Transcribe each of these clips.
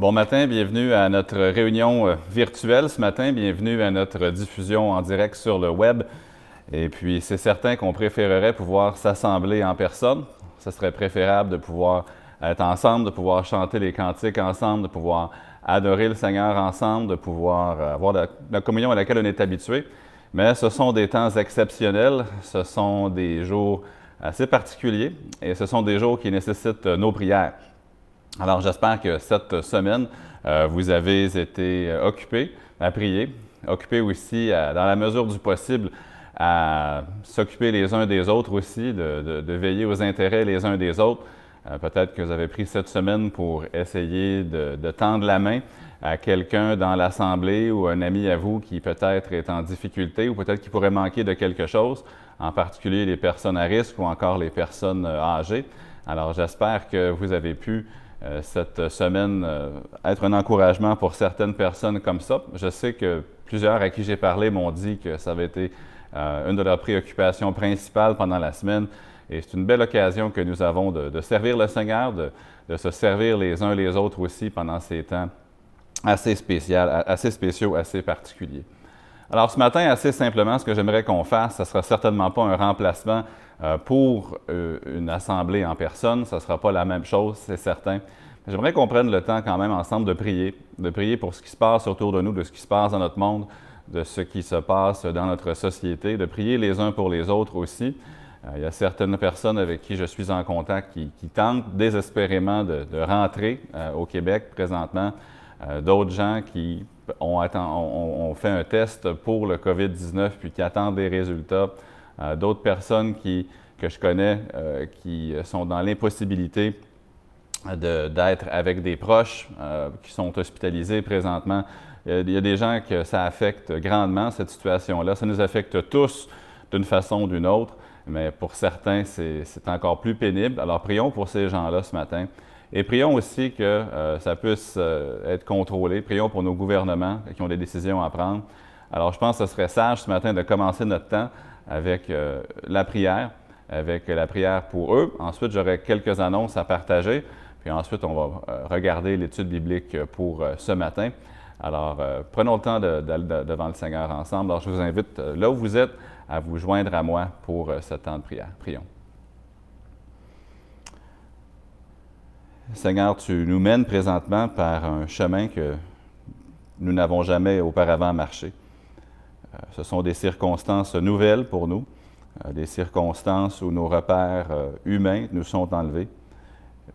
Bon matin, bienvenue à notre réunion virtuelle ce matin, bienvenue à notre diffusion en direct sur le web. Et puis, c'est certain qu'on préférerait pouvoir s'assembler en personne. Ce serait préférable de pouvoir être ensemble, de pouvoir chanter les cantiques ensemble, de pouvoir adorer le Seigneur ensemble, de pouvoir avoir la communion à laquelle on est habitué. Mais ce sont des temps exceptionnels, ce sont des jours assez particuliers et ce sont des jours qui nécessitent nos prières. Alors, j'espère que cette semaine, vous avez été occupés à prier, occupés aussi, dans la mesure du possible, à s'occuper les uns des autres aussi, de veiller aux intérêts les uns des autres. Peut-être que vous avez pris cette semaine pour essayer de tendre la main à quelqu'un dans l'Assemblée ou un ami à vous qui peut-être est en difficulté ou peut-être qui pourrait manquer de quelque chose, en particulier les personnes à risque ou encore les personnes âgées. Alors, j'espère que vous avez pu cette semaine être un encouragement pour certaines personnes comme ça. Je sais que plusieurs à qui j'ai parlé m'ont dit que ça avait été une de leurs préoccupations principales pendant la semaine. Et c'est une belle occasion que nous avons de servir le Seigneur, de se servir les uns les autres aussi pendant ces temps assez spéciaux, assez particuliers. Alors ce matin, assez simplement, ce que j'aimerais qu'on fasse, ce ne sera certainement pas un remplacement pour une assemblée en personne. Ce ne sera pas la même chose, c'est certain. J'aimerais qu'on prenne le temps quand même ensemble de prier pour ce qui se passe autour de nous, de ce qui se passe dans notre monde, de ce qui se passe dans notre société, de prier les uns pour les autres aussi. Il y a certaines personnes avec qui je suis en contact qui tentent désespérément de rentrer au Québec présentement. D'autres gens qui ont fait un test pour le COVID-19 puis qui attendent des résultats. D'autres personnes que je connais qui sont dans l'impossibilité d'être avec des proches qui sont hospitalisés présentement. Il y a des gens que ça affecte grandement, cette situation-là. Ça nous affecte tous d'une façon ou d'une autre, mais pour certains, c'est encore plus pénible. Alors, prions pour ces gens-là ce matin. Et prions aussi que ça puisse être contrôlé. Prions pour nos gouvernements qui ont des décisions à prendre. Alors, je pense que ce serait sage ce matin de commencer notre temps avec la prière pour eux. Ensuite, j'aurai quelques annonces à partager. Puis ensuite, on va regarder l'étude biblique pour ce matin. Alors, prenons le temps devant le Seigneur ensemble. Alors, je vous invite, là où vous êtes, à vous joindre à moi pour ce temps de prière. Prions. Seigneur, tu nous mènes présentement par un chemin que nous n'avons jamais auparavant marché. Ce sont des circonstances nouvelles pour nous, des circonstances où nos repères humains nous sont enlevés.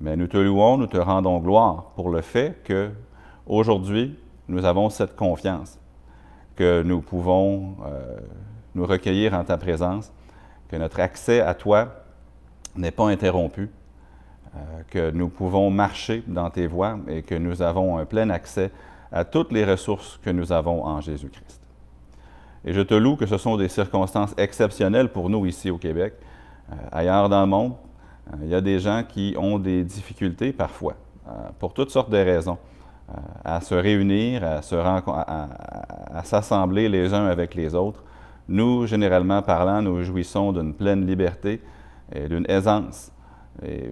Mais nous te louons, nous te rendons gloire pour le fait que aujourd'hui, nous avons cette confiance, que nous pouvons nous recueillir en ta présence, que notre accès à toi n'est pas interrompu, que nous pouvons marcher dans tes voies et que nous avons un plein accès à toutes les ressources que nous avons en Jésus-Christ. Et je te loue que ce sont des circonstances exceptionnelles pour nous ici au Québec. Ailleurs dans le monde, il y a des gens qui ont des difficultés parfois, pour toutes sortes de raisons, à se réunir, à s'assembler les uns avec les autres. Nous, généralement parlant, nous jouissons d'une pleine liberté et d'une aisance. Et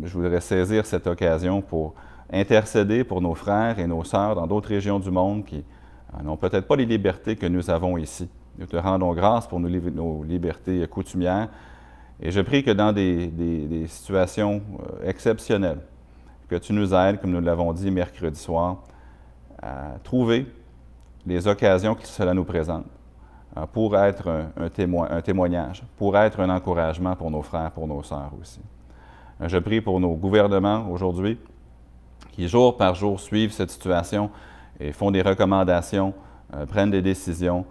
je voudrais saisir cette occasion pour intercéder pour nos frères et nos sœurs dans d'autres régions du monde qui n'ont peut-être pas les libertés que nous avons ici. Nous te rendons grâce pour nos libertés coutumières. Et je prie que dans des situations exceptionnelles, que tu nous aides, comme nous l'avons dit mercredi soir, à trouver les occasions que cela nous présente pour être un témoignage, pour être un encouragement pour nos frères, pour nos sœurs aussi. Je prie pour nos gouvernements aujourd'hui qui, jour par jour, suivent cette situation et font des recommandations, prennent des décisions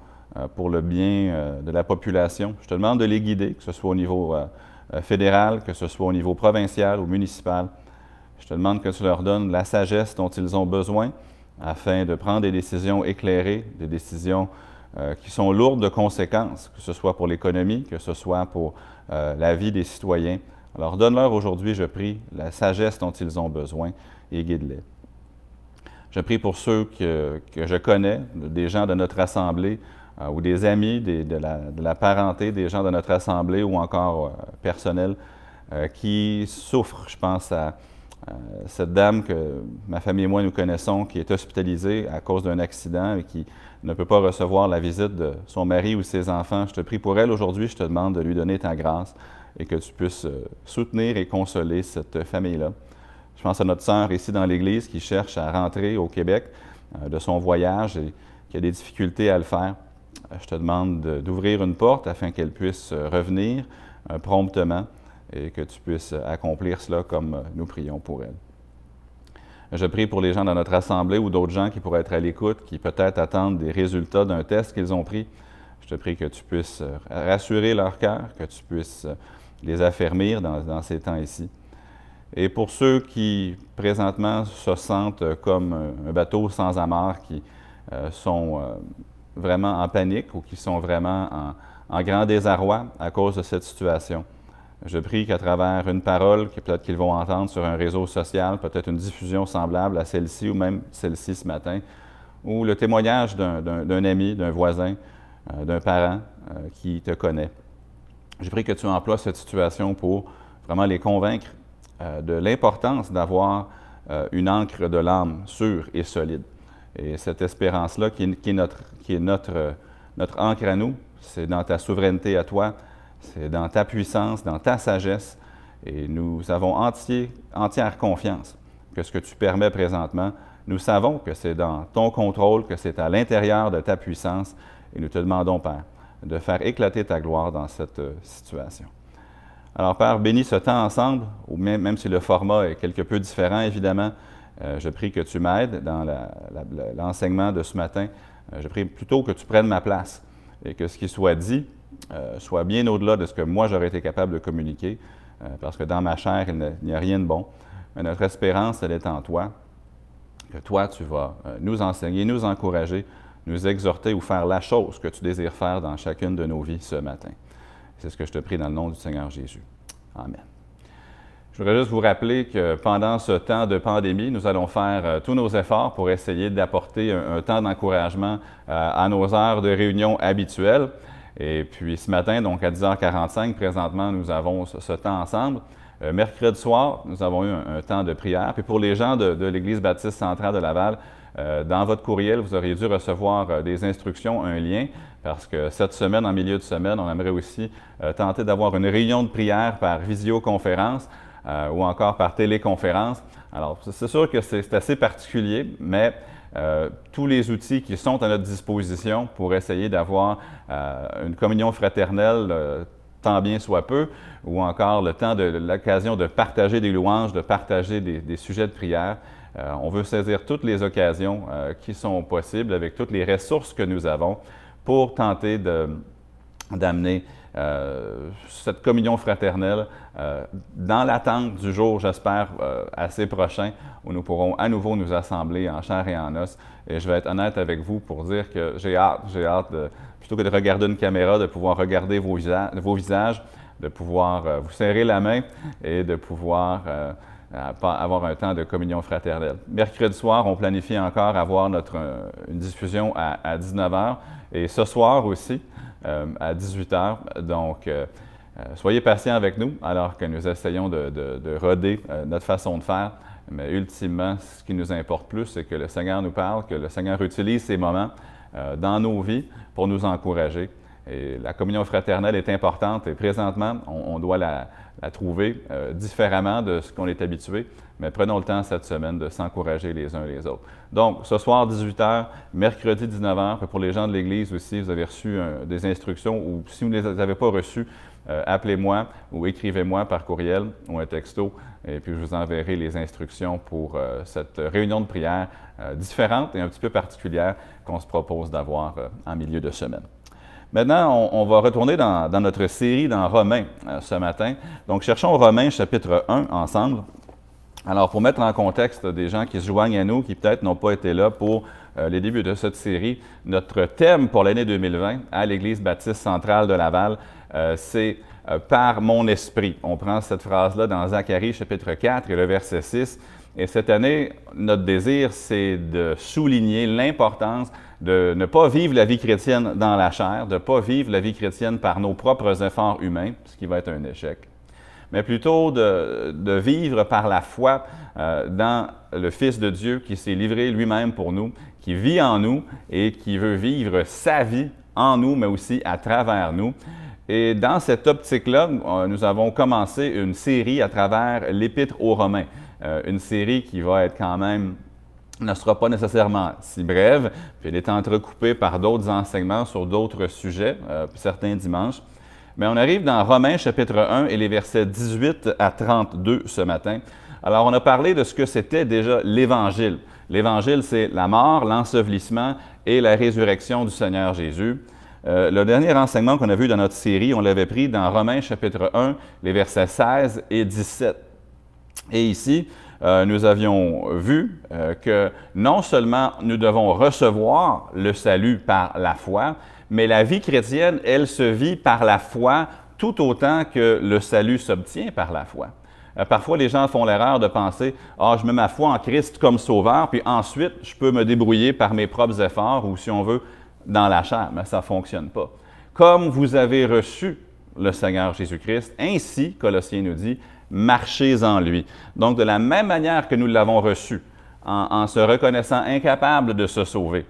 pour le bien de la population. Je te demande de les guider, que ce soit au niveau fédéral, que ce soit au niveau provincial ou municipal. Je te demande que tu leur donnes la sagesse dont ils ont besoin afin de prendre des décisions éclairées, des décisions qui sont lourdes de conséquences, que ce soit pour l'économie, que ce soit pour la vie des citoyens. Alors donne-leur aujourd'hui, je prie, la sagesse dont ils ont besoin et guide-les. Je prie pour ceux que je connais, des gens de notre assemblée ou des amis, de la parenté, des gens de notre assemblée ou encore personnel qui souffrent. Je pense à Cette dame que ma famille et moi nous connaissons, qui est hospitalisée à cause d'un accident et qui ne peut pas recevoir la visite de son mari ou ses enfants, je te prie pour elle aujourd'hui, je te demande de lui donner ta grâce et que tu puisses soutenir et consoler cette famille-là. Je pense à notre sœur ici dans l'Église qui cherche à rentrer au Québec de son voyage et qui a des difficultés à le faire. Je te demande d'ouvrir une porte afin qu'elle puisse revenir promptement et que tu puisses accomplir cela comme nous prions pour elle. Je prie pour les gens dans notre assemblée ou d'autres gens qui pourraient être à l'écoute, qui peut-être attendent des résultats d'un test qu'ils ont pris. Je te prie que tu puisses rassurer leur cœur, que tu puisses les affermir dans ces temps ici. Et pour ceux qui, présentement, se sentent comme un bateau sans amarre, qui sont vraiment en panique ou qui sont vraiment en grand désarroi à cause de cette situation, je prie qu'à travers une parole que peut-être qu'ils vont entendre sur un réseau social, peut-être une diffusion semblable à celle-ci ou même celle-ci ce matin, ou le témoignage d'un ami, d'un voisin, d'un parent qui te connaît. Je prie que tu emploies cette situation pour vraiment les convaincre de l'importance d'avoir une ancre de l'âme sûre et solide. Et cette espérance-là qui est notre ancre à nous, c'est dans ta souveraineté à toi, c'est dans ta puissance, dans ta sagesse, et nous avons entière confiance que ce que tu permets présentement, nous savons que c'est dans ton contrôle, que c'est à l'intérieur de ta puissance, et nous te demandons, Père, de faire éclater ta gloire dans cette situation. Alors, Père, bénis ce temps ensemble, même si le format est quelque peu différent, évidemment. Je prie que tu m'aides dans l'enseignement de ce matin. Je prie plutôt que tu prennes ma place et que ce qui soit dit soit bien au-delà de ce que moi j'aurais été capable de communiquer, parce que dans ma chair, il n'y a rien de bon. Mais notre espérance, elle est en toi, que toi, tu vas nous enseigner, nous encourager, nous exhorter ou faire la chose que tu désires faire dans chacune de nos vies ce matin. C'est ce que je te prie dans le nom du Seigneur Jésus. Amen. Je voudrais juste vous rappeler que pendant ce temps de pandémie, nous allons faire tous nos efforts pour essayer d'apporter un temps d'encouragement à nos heures de réunion habituelles. Et puis ce matin, donc à 10h45, présentement, nous avons ce temps ensemble. Mercredi soir, nous avons eu un temps de prière. Puis pour les gens de l'Église baptiste centrale de Laval, dans votre courriel, vous auriez dû recevoir des instructions, un lien, parce que cette semaine, en milieu de semaine, on aimerait aussi tenter d'avoir une réunion de prière par visioconférence ou encore par téléconférence. Alors, c'est sûr que c'est assez particulier, mais tous les outils qui sont à notre disposition pour essayer d'avoir une communion fraternelle, tant bien soit peu, ou encore le temps de l'occasion de partager des louanges, de partager des sujets de prière. On veut saisir toutes les occasions qui sont possibles avec toutes les ressources que nous avons pour tenter d'amener cette communion fraternelle dans l'attente du jour, j'espère, assez prochain, où nous pourrons à nouveau nous assembler en chair et en os. Et je vais être honnête avec vous pour dire que j'ai hâte plutôt que de regarder une caméra, de pouvoir regarder vos visages, de pouvoir vous serrer la main et de pouvoir avoir un temps de communion fraternelle. Mercredi soir, on planifie encore avoir une diffusion à 19h et ce soir aussi à 18h. Donc, soyez patients avec nous alors que nous essayons de roder notre façon de faire. Mais ultimement, ce qui nous importe plus, c'est que le Seigneur nous parle, que le Seigneur utilise ces moments dans nos vies pour nous encourager. Et la communion fraternelle est importante et présentement, on doit la trouver différemment de ce qu'on est habitué. Mais prenons le temps cette semaine de s'encourager les uns les autres. Donc, ce soir, 18h, mercredi, 19h. Pour les gens de l'Église aussi, vous avez reçu des instructions ou si vous ne les avez pas reçues, appelez-moi ou écrivez-moi par courriel ou un texto et puis je vous enverrai les instructions pour cette réunion de prière différente et un petit peu particulière qu'on se propose d'avoir en milieu de semaine. Maintenant, on va retourner dans notre série dans Romains ce matin. Donc, cherchons Romains chapitre 1 ensemble. Alors, pour mettre en contexte des gens qui se joignent à nous, qui peut-être n'ont pas été là pour les débuts de cette série, notre thème pour l'année 2020 à l'Église baptiste centrale de Laval, c'est « Par mon esprit ». On prend cette phrase-là dans Zacharie chapitre 4 et le verset 6. Et cette année, notre désir, c'est de souligner l'importance de ne pas vivre la vie chrétienne dans la chair, de ne pas vivre la vie chrétienne par nos propres efforts humains, ce qui va être un échec, mais plutôt de vivre par la foi dans le Fils de Dieu qui s'est livré lui-même pour nous, qui vit en nous et qui veut vivre sa vie en nous, mais aussi à travers nous. Et dans cette optique-là, nous avons commencé une série à travers l'Épître aux Romains, une série qui va être quand même ne sera pas nécessairement si brève, puis elle est entrecoupée par d'autres enseignements sur d'autres sujets, certains dimanches. Mais on arrive dans Romains chapitre 1 et les versets 18 à 32 ce matin. Alors, on a parlé de ce que c'était déjà l'Évangile. L'Évangile, c'est la mort, l'ensevelissement et la résurrection du Seigneur Jésus. Le dernier enseignement qu'on a vu dans notre série, on l'avait pris dans Romains chapitre 1, les versets 16 et 17. Et ici, nous avions vu que non seulement nous devons recevoir le salut par la foi, mais la vie chrétienne, elle se vit par la foi tout autant que le salut s'obtient par la foi. Parfois, les gens font l'erreur de penser « Ah, je mets ma foi en Christ comme sauveur, puis ensuite, je peux me débrouiller par mes propres efforts ou, si on veut, dans la chair. » Mais ça ne fonctionne pas. Comme vous avez reçu le Seigneur Jésus-Christ, ainsi, Colossiens nous dit, marchez en lui. Donc, de la même manière que nous l'avons reçu, en se reconnaissant incapable de se sauver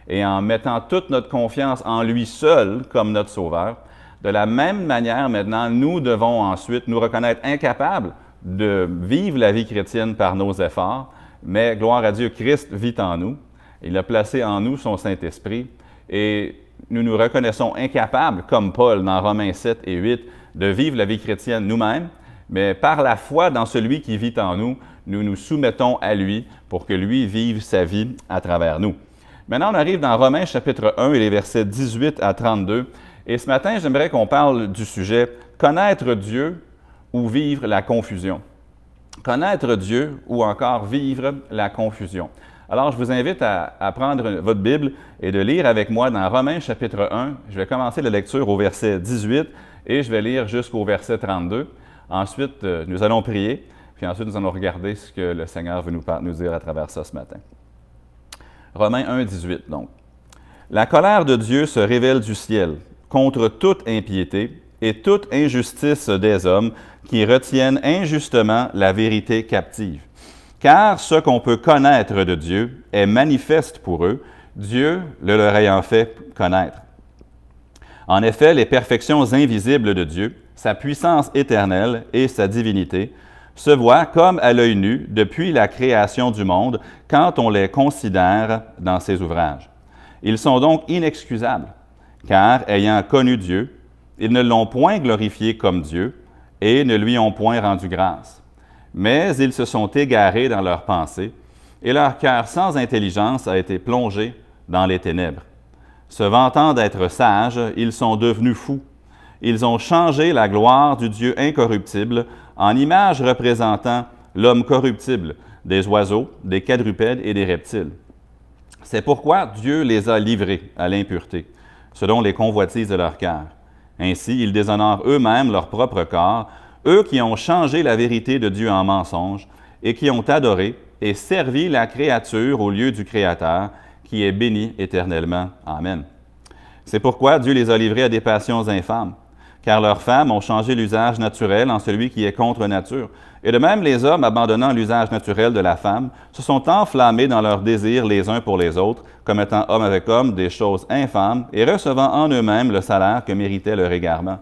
et en mettant toute notre confiance en lui seul comme notre sauveur, de la même manière, maintenant, nous devons ensuite nous reconnaître incapables de vivre la vie chrétienne par nos efforts, mais gloire à Dieu, Christ vit en nous. Il a placé en nous son Saint-Esprit et nous nous reconnaissons incapables, comme Paul dans Romains 7 et 8, de vivre la vie chrétienne nous-mêmes, mais par la foi dans celui qui vit en nous, nous nous soumettons à lui pour que lui vive sa vie à travers nous. Maintenant, on arrive dans Romains chapitre 1 et les versets 18 à 32. Et ce matin, j'aimerais qu'on parle du sujet « Connaître Dieu ou vivre la confusion ». Connaître Dieu ou encore vivre la confusion. Alors, je vous invite à prendre votre Bible et de lire avec moi dans Romains chapitre 1. Je vais commencer la lecture au verset 18 et je vais lire jusqu'au verset 32. Ensuite, nous allons prier, puis ensuite, nous allons regarder ce que le Seigneur veut nous dire à travers ça ce matin. Romains 1, 18, donc. « La colère de Dieu se révèle du ciel contre toute impiété et toute injustice des hommes qui retiennent injustement la vérité captive. Car ce qu'on peut connaître de Dieu est manifeste pour eux, Dieu le leur ayant fait connaître. En effet, les perfections invisibles de Dieu, sa puissance éternelle et sa divinité, se voient comme à l'œil nu depuis la création du monde quand on les considère dans ses ouvrages. Ils sont donc inexcusables, car, ayant connu Dieu, ils ne l'ont point glorifié comme Dieu et ne lui ont point rendu grâce. Mais ils se sont égarés dans leurs pensées, et leur cœur sans intelligence a été plongé dans les ténèbres. Se vantant d'être sages, ils sont devenus fous. Ils ont changé la gloire du Dieu incorruptible en image représentant l'homme corruptible, des oiseaux, des quadrupèdes et des reptiles. C'est pourquoi Dieu les a livrés à l'impureté, selon les convoitises de leur cœur. Ainsi, ils déshonorent eux-mêmes leur propre corps, eux qui ont changé la vérité de Dieu en mensonge et qui ont adoré et servi la créature au lieu du Créateur, qui est béni éternellement. Amen. C'est pourquoi Dieu les a livrés à des passions infâmes, car leurs femmes ont changé l'usage naturel en celui qui est contre nature. Et de même, les hommes, abandonnant l'usage naturel de la femme, se sont enflammés dans leurs désirs les uns pour les autres, commettant homme avec homme des choses infâmes et recevant en eux-mêmes le salaire que méritait leur égarement.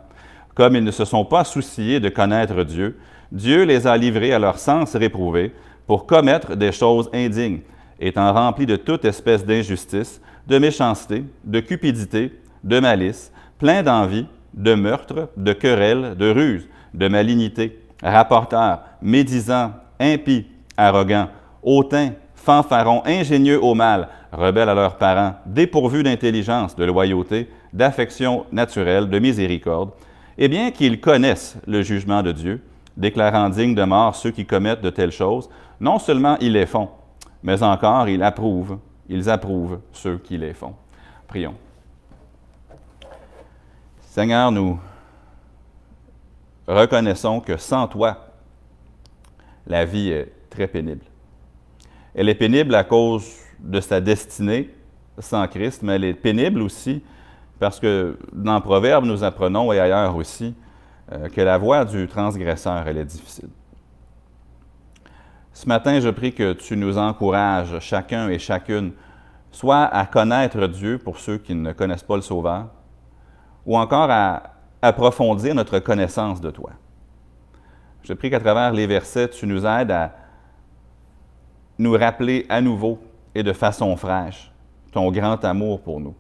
Comme ils ne se sont pas souciés de connaître Dieu, Dieu les a livrés à leur sens réprouvé pour commettre des choses indignes, étant remplis de toute espèce d'injustice, de méchanceté, de cupidité, de malice, pleins d'envie, de meurtre, de querelles, de ruse, de malignité, rapporteurs, médisants, impies, arrogants, hautains, fanfarons, ingénieux au mal, rebelles à leurs parents, dépourvus d'intelligence, de loyauté, d'affection naturelle, de miséricorde, et bien qu'ils connaissent le jugement de Dieu, déclarant dignes de mort ceux qui commettent de telles choses, non seulement ils les font, mais encore ils approuvent ceux qui les font. Prions. Seigneur, nous reconnaissons que sans toi, la vie est très pénible. Elle est pénible à cause de sa destinée sans Christ, mais elle est pénible aussi parce que dans Proverbes, nous apprenons, et ailleurs aussi, que la voie du transgresseur, elle est difficile. Ce matin, je prie que tu nous encourages, chacun et chacune, soit à connaître Dieu pour ceux qui ne connaissent pas le Sauveur, ou encore à approfondir notre connaissance de toi. Je prie qu'à travers les versets, tu nous aides à nous rappeler à nouveau et de façon fraîche ton grand amour pour nous.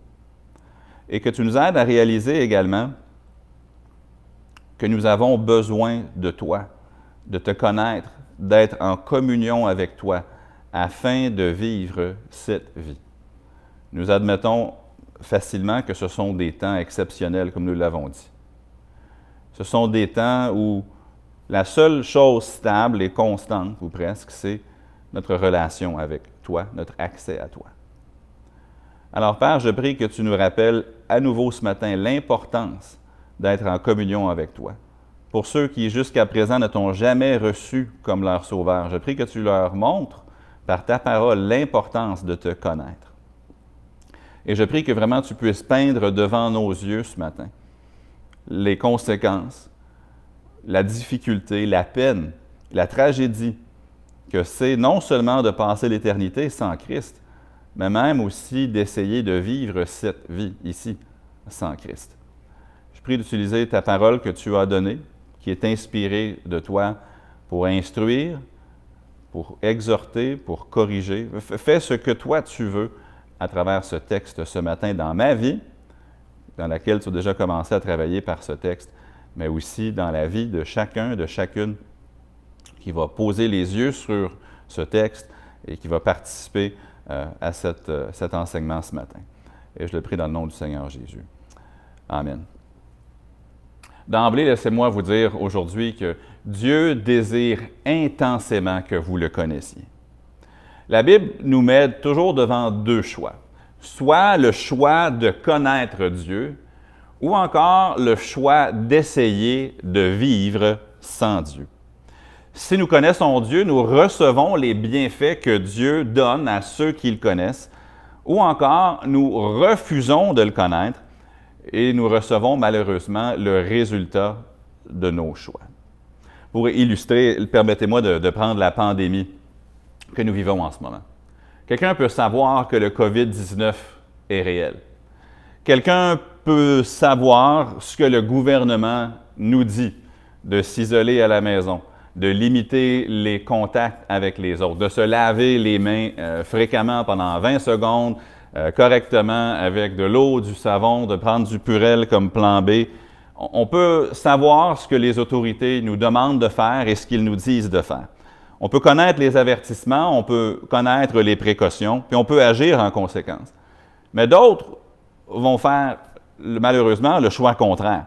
Et que tu nous aides à réaliser également que nous avons besoin de toi, de te connaître, d'être en communion avec toi afin de vivre cette vie. Nous admettons facilement que ce sont des temps exceptionnels, comme nous l'avons dit. Ce sont des temps où la seule chose stable et constante, ou presque, c'est notre relation avec toi, notre accès à toi. Alors, Père, je prie que tu nous rappelles à nouveau ce matin l'importance d'être en communion avec toi. Pour ceux qui, jusqu'à présent, ne t'ont jamais reçu comme leur sauveur, je prie que tu leur montres, par ta parole, l'importance de te connaître. Et je prie que vraiment tu puisses peindre devant nos yeux ce matin les conséquences, la difficulté, la peine, la tragédie que c'est non seulement de passer l'éternité sans Christ, mais même aussi d'essayer de vivre cette vie ici sans Christ. Je prie d'utiliser ta parole que tu as donnée, qui est inspirée de toi pour instruire, pour exhorter, pour corriger. Fais ce que toi tu veux à travers ce texte ce matin dans ma vie, dans laquelle tu as déjà commencé à travailler par ce texte, mais aussi dans la vie de chacun, de chacune qui va poser les yeux sur ce texte et qui va participer à cet enseignement ce matin. Et je le prie dans le nom du Seigneur Jésus. Amen. D'emblée, laissez-moi vous dire aujourd'hui que Dieu désire intensément que vous le connaissiez. La Bible nous met toujours devant deux choix. Soit le choix de connaître Dieu, ou encore le choix d'essayer de vivre sans Dieu. Si nous connaissons Dieu, nous recevons les bienfaits que Dieu donne à ceux qui le connaissent, ou encore nous refusons de le connaître et nous recevons malheureusement le résultat de nos choix. Pour illustrer, permettez-moi de prendre la pandémie que nous vivons en ce moment. Quelqu'un peut savoir que le COVID-19 est réel. Quelqu'un peut savoir ce que le gouvernement nous dit, de s'isoler à la maison, de limiter les contacts avec les autres, de se laver les mains fréquemment pendant 20 secondes, correctement avec de l'eau, du savon, de prendre du Purell comme plan B. On peut savoir ce que les autorités nous demandent de faire et ce qu'ils nous disent de faire. On peut connaître les avertissements, on peut connaître les précautions, puis on peut agir en conséquence. Mais d'autres vont faire, malheureusement, le choix contraire.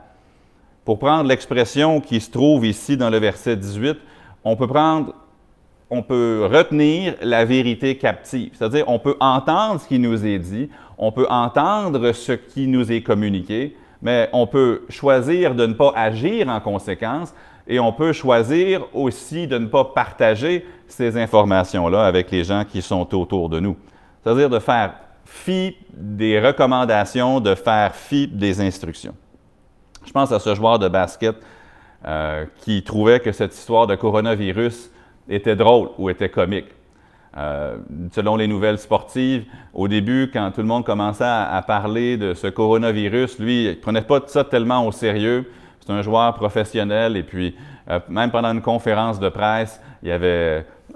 Pour prendre l'expression qui se trouve ici dans le verset 18, on peut retenir la vérité captive. C'est-à-dire, on peut entendre ce qui nous est dit, on peut entendre ce qui nous est communiqué, mais on peut choisir de ne pas agir en conséquence et on peut choisir aussi de ne pas partager ces informations-là avec les gens qui sont autour de nous. C'est-à-dire de faire fi des recommandations, de faire fi des instructions. Je pense à ce joueur de basket qui trouvait que cette histoire de coronavirus était drôle ou était comique. Selon les nouvelles sportives, au début, quand tout le monde commençait à parler de ce coronavirus, lui, il ne prenait pas ça tellement au sérieux. C'est un joueur professionnel et puis, même pendant une conférence de presse, il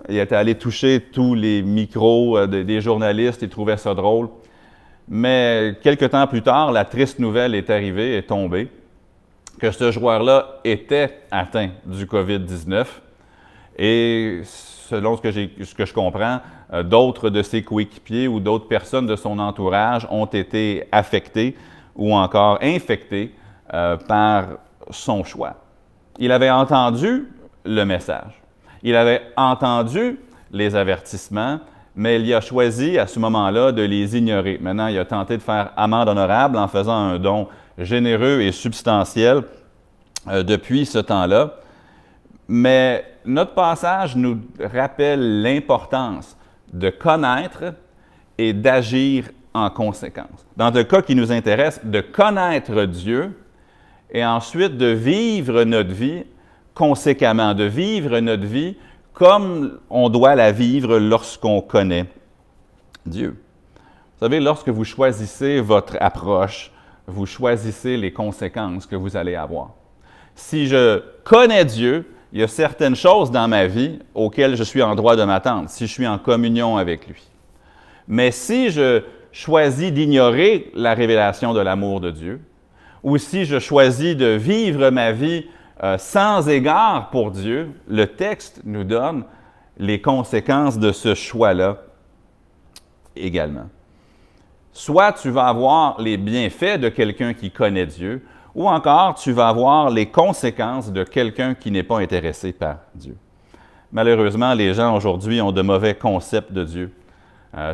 était allé toucher tous les micros des journalistes, il trouvait ça drôle. Mais quelques temps plus tard, la triste nouvelle est arrivée, est tombée, que ce joueur-là était atteint du COVID-19 et selon ce que je comprends, d'autres de ses coéquipiers ou d'autres personnes de son entourage ont été affectées ou encore infectées par son choix. Il avait entendu le message, il avait entendu les avertissements, mais il a choisi à ce moment-là de les ignorer. Maintenant, il a tenté de faire amende honorable en faisant un don généreux et substantiel depuis ce temps-là. Mais notre passage nous rappelle l'importance de connaître et d'agir en conséquence. Dans le cas qui nous intéresse, de connaître Dieu et ensuite de vivre notre vie conséquemment, de vivre notre vie comme on doit la vivre lorsqu'on connaît Dieu. Vous savez, lorsque vous choisissez votre approche, vous choisissez les conséquences que vous allez avoir. Si je connais Dieu, il y a certaines choses dans ma vie auxquelles je suis en droit de m'attendre, si je suis en communion avec lui. Mais si je choisis d'ignorer la révélation de l'amour de Dieu, ou si je choisis de vivre ma vie sans égard pour Dieu, le texte nous donne les conséquences de ce choix-là également. Soit tu vas avoir les bienfaits de quelqu'un qui connaît Dieu, ou encore tu vas avoir les conséquences de quelqu'un qui n'est pas intéressé par Dieu. Malheureusement, les gens aujourd'hui ont de mauvais concepts de Dieu.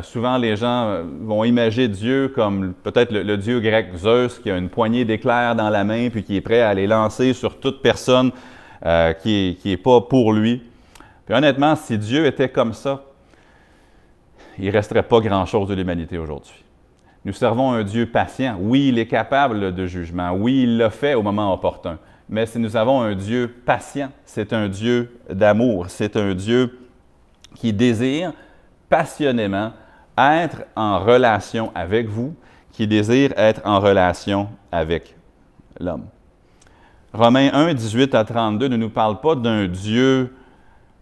Souvent, les gens vont imaginer Dieu comme peut-être le dieu grec Zeus qui a une poignée d'éclairs dans la main puis qui est prêt à les lancer sur toute personne qui n'est pas pour lui. Puis honnêtement, si Dieu était comme ça, il ne resterait pas grand-chose de l'humanité aujourd'hui. Nous servons un Dieu patient. Oui, il est capable de jugement. Oui, il l'a fait au moment opportun. Mais si nous avons un Dieu patient, c'est un Dieu d'amour. C'est un Dieu qui désire passionnément être en relation avec vous, qui désire être en relation avec l'homme. Romains 1, 18 à 32 ne nous parle pas d'un Dieu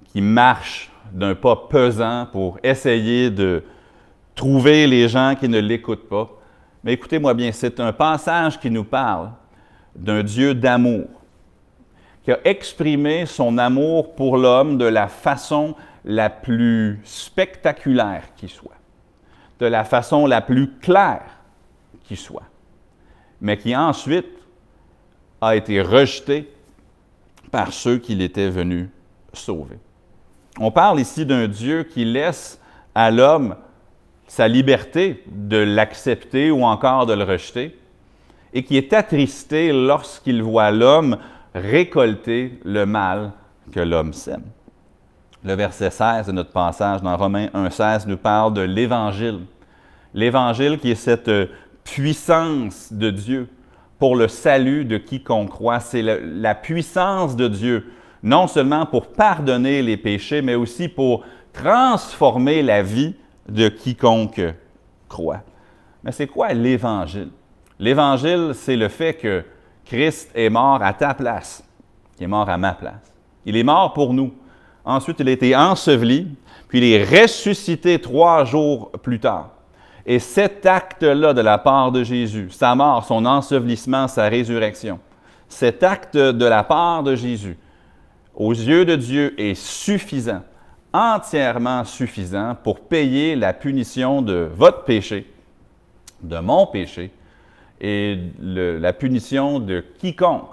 qui marche d'un pas pesant pour essayer de trouver les gens qui ne l'écoutent pas. Mais écoutez-moi bien, c'est un passage qui nous parle d'un Dieu d'amour, qui a exprimé son amour pour l'homme de la façon la plus spectaculaire qui soit, de la façon la plus claire qui soit, mais qui ensuite a été rejeté par ceux qu'il était venu sauver. On parle ici d'un Dieu qui laisse à l'homme sa liberté de l'accepter ou encore de le rejeter, et qui est attristé lorsqu'il voit l'homme récolter le mal que l'homme sème. Le verset 16 de notre passage dans Romains 1,16 nous parle de l'Évangile. L'Évangile qui est cette puissance de Dieu pour le salut de quiconque croit. C'est la puissance de Dieu, non seulement pour pardonner les péchés, mais aussi pour transformer la vie de quiconque croit. Mais c'est quoi l'Évangile? L'Évangile, c'est le fait que Christ est mort à ta place, qui est mort à ma place. Il est mort pour nous. Ensuite, il a été enseveli, puis il est ressuscité 3 jours plus tard. Et cet acte-là de la part de Jésus, sa mort, son ensevelissement, sa résurrection, cet acte de la part de Jésus, aux yeux de Dieu, est suffisant, entièrement suffisant pour payer la punition de votre péché, de mon péché, et la punition de quiconque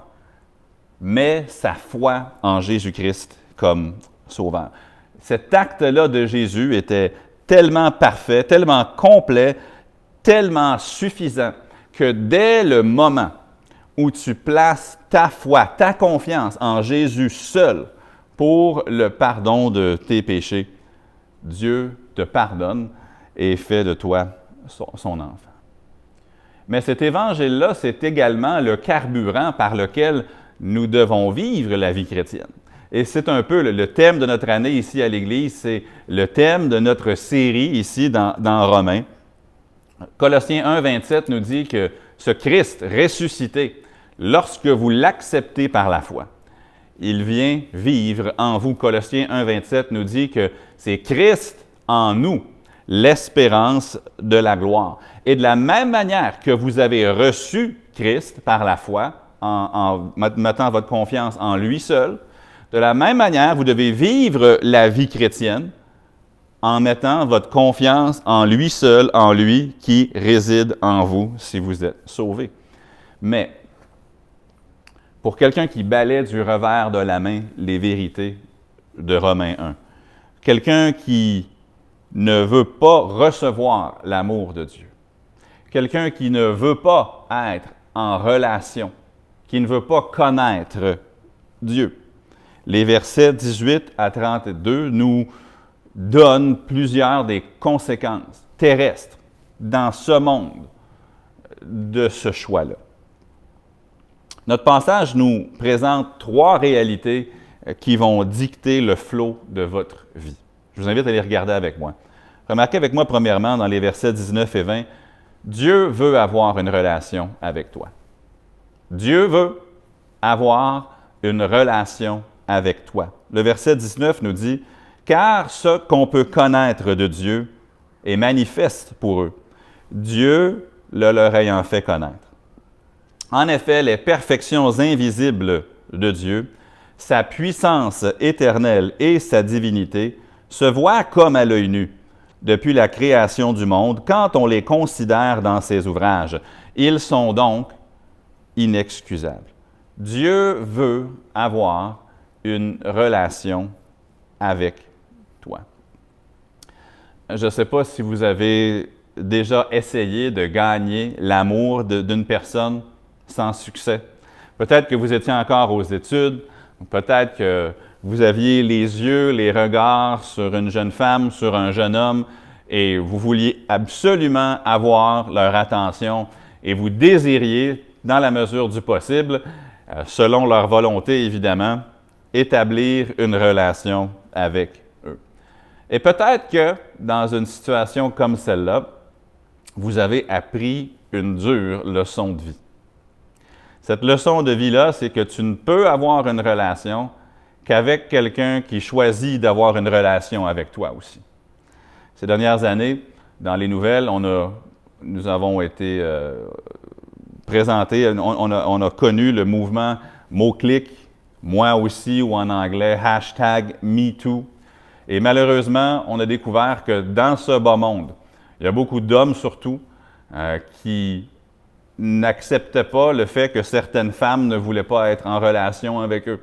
met sa foi en Jésus-Christ comme sauveur. Cet acte-là de Jésus était tellement parfait, tellement complet, tellement suffisant que dès le moment où tu places ta foi, ta confiance en Jésus seul pour le pardon de tes péchés, Dieu te pardonne et fait de toi son enfant. Mais cet évangile-là, c'est également le carburant par lequel nous devons vivre la vie chrétienne. Et c'est un peu le thème de notre année ici à l'Église, c'est le thème de notre série ici dans Romains. Colossiens 1, 27 nous dit que ce Christ ressuscité, lorsque vous l'acceptez par la foi, il vient vivre en vous. Colossiens 1, 27 nous dit que c'est Christ en nous, l'espérance de la gloire. Et de la même manière que vous avez reçu Christ par la foi, en mettant votre confiance en lui seul, de la même manière, vous devez vivre la vie chrétienne en mettant votre confiance en lui seul, en lui qui réside en vous si vous êtes sauvés. Mais pour quelqu'un qui balaie du revers de la main les vérités de Romains 1, quelqu'un qui ne veut pas recevoir l'amour de Dieu, quelqu'un qui ne veut pas être en relation, qui ne veut pas connaître Dieu. Les versets 18 à 32 nous donnent plusieurs des conséquences terrestres dans ce monde de ce choix-là. Notre passage nous présente trois réalités qui vont dicter le flot de votre vie. Je vous invite à les regarder avec moi. Remarquez avec moi, premièrement, dans les versets 19 et 20, Dieu veut avoir une relation avec toi. Dieu veut avoir une relation avec toi. Le verset 19 nous dit, « Car ce qu'on peut connaître de Dieu est manifeste pour eux, Dieu le leur ayant fait connaître. » En effet, les perfections invisibles de Dieu, sa puissance éternelle et sa divinité se voient comme à l'œil nu depuis la création du monde quand on les considère dans ses ouvrages. Ils sont donc inexcusables. Dieu veut avoir une relation avec toi. Je ne sais pas si vous avez déjà essayé de gagner l'amour d'une personne sans succès. Peut-être que vous étiez encore aux études, peut-être que vous aviez les yeux, les regards sur une jeune femme, sur un jeune homme, et vous vouliez absolument avoir leur attention et vous désiriez, dans la mesure du possible, selon leur volonté évidemment, établir une relation avec eux. Et peut-être que dans une situation comme celle-là, vous avez appris une dure leçon de vie. Cette leçon de vie-là, c'est que tu ne peux avoir une relation qu'avec quelqu'un qui choisit d'avoir une relation avec toi aussi. Ces dernières années, dans les nouvelles, nous avons été présentés, on a connu le mouvement mot-clic, moi aussi, ou en anglais, #MeToo. Et malheureusement, on a découvert que dans ce bas monde, il y a beaucoup d'hommes surtout qui n'acceptaient pas le fait que certaines femmes ne voulaient pas être en relation avec eux.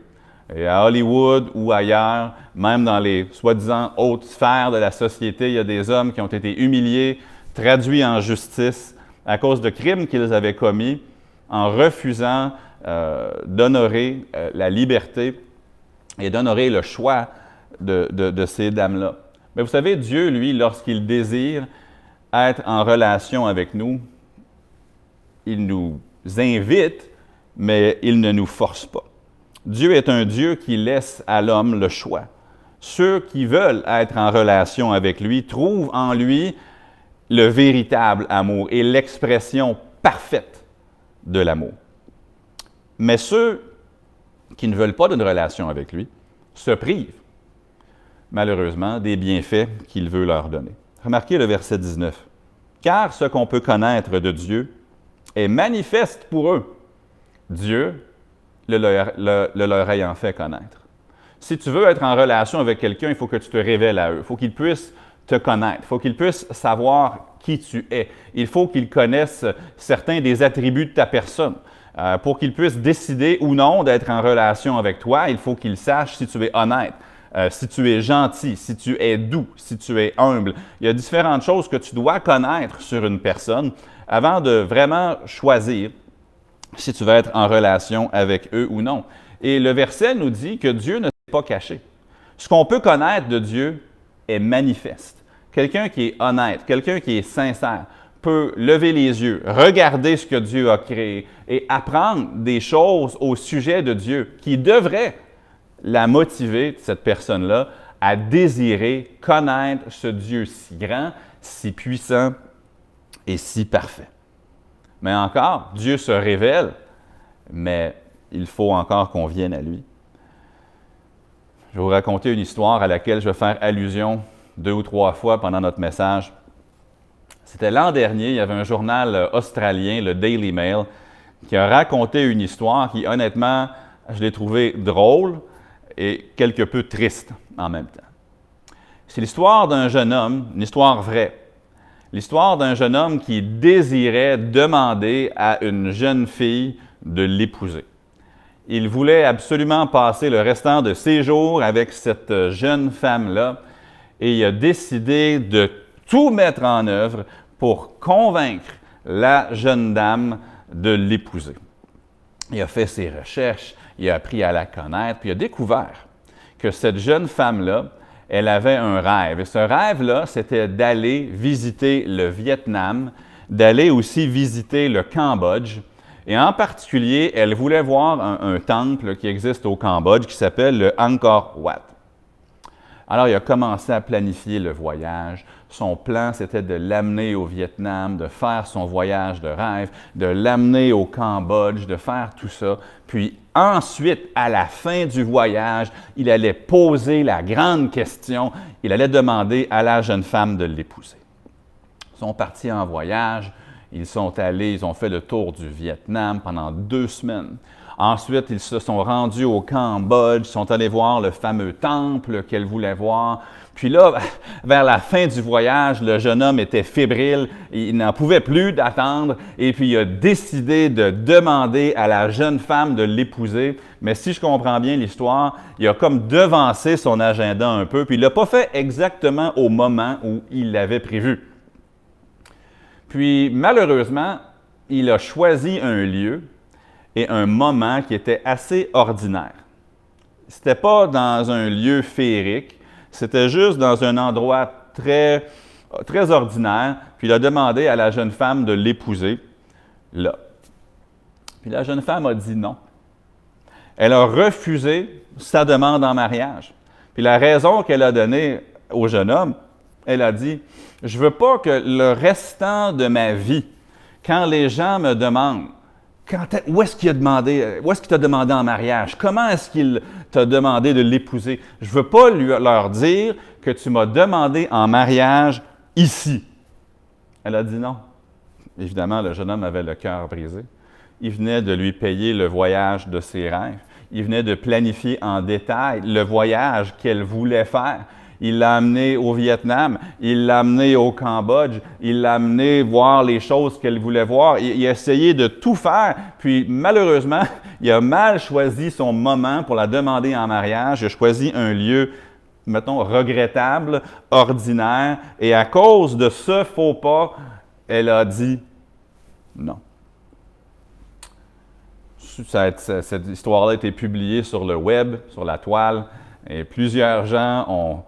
Et à Hollywood ou ailleurs, même dans les soi-disant hautes sphères de la société, il y a des hommes qui ont été humiliés, traduits en justice à cause de crimes qu'ils avaient commis en refusant d'honorer la liberté et d'honorer le choix de ces dames-là. Mais vous savez, Dieu, lui, lorsqu'il désire être en relation avec nous, il nous invite, mais il ne nous force pas. Dieu est un Dieu qui laisse à l'homme le choix. Ceux qui veulent être en relation avec lui trouvent en lui le véritable amour et l'expression parfaite de l'amour. Mais ceux qui ne veulent pas d'une relation avec lui se privent, malheureusement, des bienfaits qu'il veut leur donner. Remarquez le verset 19. « Car ce qu'on peut connaître de Dieu est manifeste pour eux, Dieu le leur ayant fait connaître. » Si tu veux être en relation avec quelqu'un, il faut que tu te révèles à eux. Il faut qu'ils puissent te connaître. Il faut qu'ils puissent savoir qui tu es. Il faut qu'ils connaissent certains des attributs de ta personne. Pour qu'ils puissent décider ou non d'être en relation avec toi, il faut qu'ils sachent si tu es honnête, si tu es gentil, si tu es doux, si tu es humble. Il y a différentes choses que tu dois connaître sur une personne avant de vraiment choisir si tu veux être en relation avec eux ou non. Et le verset nous dit que Dieu ne s'est pas caché. Ce qu'on peut connaître de Dieu est manifeste. Quelqu'un qui est honnête, quelqu'un qui est sincère, peut lever les yeux, regarder ce que Dieu a créé et apprendre des choses au sujet de Dieu qui devraient la motiver, cette personne-là, à désirer connaître ce Dieu si grand, si puissant et si parfait. Mais encore, Dieu se révèle, mais il faut encore qu'on vienne à lui. Je vais vous raconter une histoire à laquelle je vais faire allusion 2 ou 3 fois pendant notre message. C'était l'an dernier, il y avait un journal australien, le Daily Mail, qui a raconté une histoire qui, honnêtement, je l'ai trouvée drôle et quelque peu triste en même temps. C'est l'histoire d'un jeune homme, une histoire vraie. L'histoire d'un jeune homme qui désirait demander à une jeune fille de l'épouser. Il voulait absolument passer le restant de ses jours avec cette jeune femme-là et il a décidé de tout mettre en œuvre pour convaincre la jeune dame de l'épouser. Il a fait ses recherches, il a appris à la connaître, puis il a découvert que cette jeune femme-là, elle avait un rêve. Et ce rêve-là, c'était d'aller visiter le Vietnam, d'aller aussi visiter le Cambodge Et en particulier, elle voulait voir un temple qui existe au Cambodge qui s'appelle le Angkor Wat. Alors, il a commencé à planifier le voyage. Son plan, c'était de l'amener au Vietnam, de faire son voyage de rêve, de l'amener au Cambodge, de faire tout ça. Puis ensuite, à la fin du voyage, il allait poser la grande question. Il allait demander à la jeune femme de l'épouser. Ils sont partis en voyage. Ils ont fait le tour du Vietnam pendant 2 semaines. Ensuite, ils se sont rendus au Cambodge, ils sont allés voir le fameux temple qu'elle voulait voir. Puis là, vers la fin du voyage, le jeune homme était fébrile, il n'en pouvait plus d'attendre, et puis il a décidé de demander à la jeune femme de l'épouser. Mais si je comprends bien l'histoire, il a comme devancé son agenda un peu, puis il ne l'a pas fait exactement au moment où il l'avait prévu. Puis malheureusement, il a choisi un lieu et un moment qui était assez ordinaire. Ce n'était pas dans un lieu féerique, c'était juste dans un endroit très, très ordinaire. Puis il a demandé à la jeune femme de l'épouser là. Puis la jeune femme a dit non. Elle a refusé sa demande en mariage. Puis la raison qu'elle a donnée au jeune homme, elle a dit « Je ne veux pas que le restant de ma vie, quand les gens me demandent où est-ce qu'il t'a demandé en mariage? Comment est-ce qu'il t'a demandé de l'épouser? Je ne veux pas leur dire que tu m'as demandé en mariage ici. » Elle a dit non. Évidemment, le jeune homme avait le cœur brisé. Il venait de lui payer le voyage de ses rêves. Il venait de planifier en détail le voyage qu'elle voulait faire. Il l'a amené au Vietnam, il l'a amené au Cambodge, il l'a amené voir les choses qu'elle voulait voir. Il a essayé de tout faire, puis malheureusement, il a mal choisi son moment pour la demander en mariage. Il a choisi un lieu, mettons, regrettable, ordinaire, et à cause de ce faux pas, elle a dit non. Cette histoire-là a été publiée sur le web, sur la toile, et plusieurs gens ont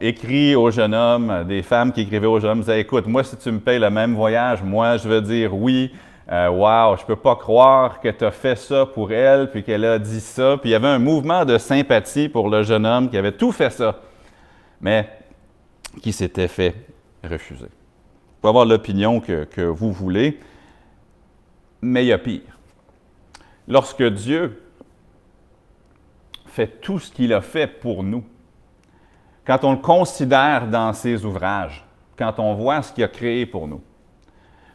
écrit au jeune homme, des femmes qui écrivaient au jeune homme, disaient « Écoute, moi, si tu me payes le même voyage, moi, je veux dire oui. Wow, je ne peux pas croire que tu as fait ça pour elle, puis qu'elle a dit ça. » Puis il y avait un mouvement de sympathie pour le jeune homme qui avait tout fait ça, mais qui s'était fait refuser. Vous pouvez avoir l'opinion que vous voulez, mais il y a pire. Lorsque Dieu fait tout ce qu'il a fait pour nous, quand on le considère dans ses ouvrages, quand on voit ce qu'il a créé pour nous.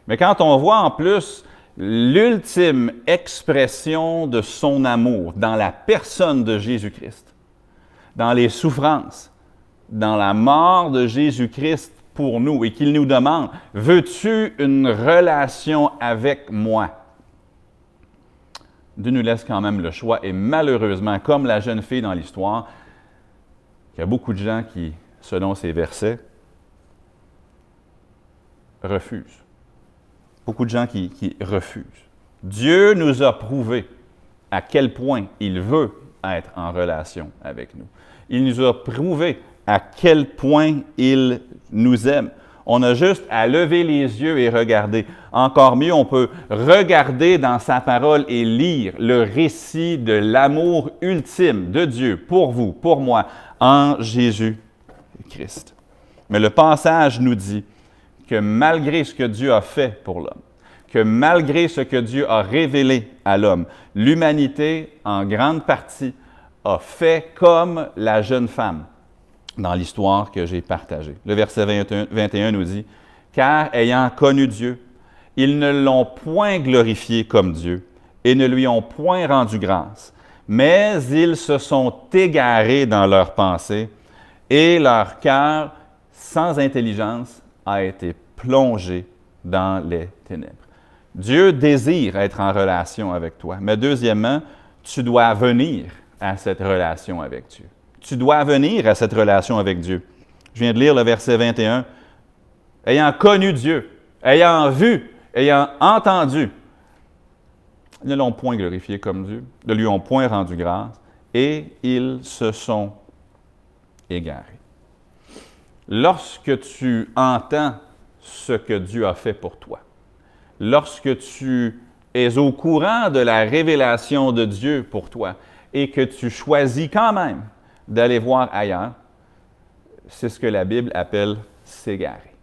Mais quand on voit en plus l'ultime expression de son amour dans la personne de Jésus-Christ, dans les souffrances, dans la mort de Jésus-Christ pour nous, et qu'il nous demande « Veux-tu une relation avec moi? » Dieu nous laisse quand même le choix, et malheureusement, comme la jeune fille dans l'histoire, il y a beaucoup de gens qui, selon ces versets, refusent. Beaucoup de gens qui refusent. Dieu nous a prouvé à quel point il veut être en relation avec nous. Il nous a prouvé à quel point il nous aime. On a juste à lever les yeux et regarder. Encore mieux, on peut regarder dans sa parole et lire le récit de l'amour ultime de Dieu pour vous, pour moi, en Jésus-Christ. Mais le passage nous dit que malgré ce que Dieu a fait pour l'homme, que malgré ce que Dieu a révélé à l'homme, l'humanité, en grande partie, a fait comme la jeune femme dans l'histoire que j'ai partagée. Le verset 21 nous dit « Car ayant connu Dieu, ils ne l'ont point glorifié comme Dieu et ne lui ont point rendu grâce, mais ils se sont égarés dans leurs pensées et leur cœur, sans intelligence, a été plongé dans les ténèbres. » Dieu désire être en relation avec toi, mais deuxièmement, tu dois venir à cette relation avec Dieu. Tu dois venir à cette relation avec Dieu. Je viens de lire le verset 21. « Ayant connu Dieu, ayant vu, ayant entendu, ils ne l'ont point glorifié comme Dieu, ne lui ont point rendu grâce, et ils se sont égarés. » Lorsque tu entends ce que Dieu a fait pour toi, lorsque tu es au courant de la révélation de Dieu pour toi et que tu choisis quand même d'aller voir ailleurs, c'est ce que la Bible appelle s'égarer.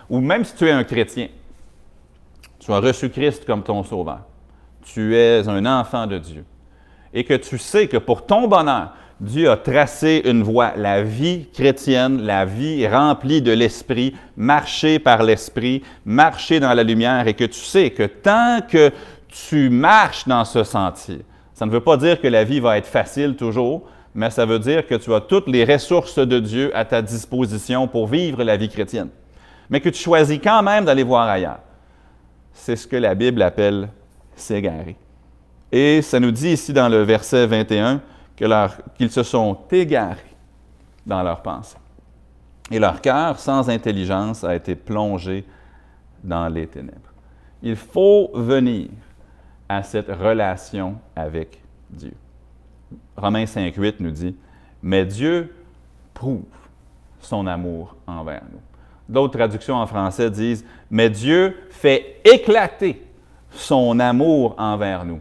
Ou même si tu es un chrétien, tu as reçu Christ comme ton sauveur, tu es un enfant de Dieu et que tu sais que pour ton bonheur, Dieu a tracé une voie, la vie chrétienne, la vie remplie de l'Esprit, marcher par l'Esprit, marcher dans la lumière et que tu sais que tant que tu marches dans ce sentier, ça ne veut pas dire que la vie va être facile toujours, mais ça veut dire que tu as toutes les ressources de Dieu à ta disposition pour vivre la vie chrétienne. Mais que tu choisis quand même d'aller voir ailleurs. C'est ce que la Bible appelle s'égarer. Et ça nous dit ici dans le verset 21 qu'ils se sont égarés dans leurs pensées. Et leur cœur, sans intelligence, a été plongé dans les ténèbres. Il faut venir à cette relation avec Dieu. Romains 5,8 nous dit « Mais Dieu prouve son amour envers nous. » D'autres traductions en français disent « Mais Dieu fait éclater son amour envers nous,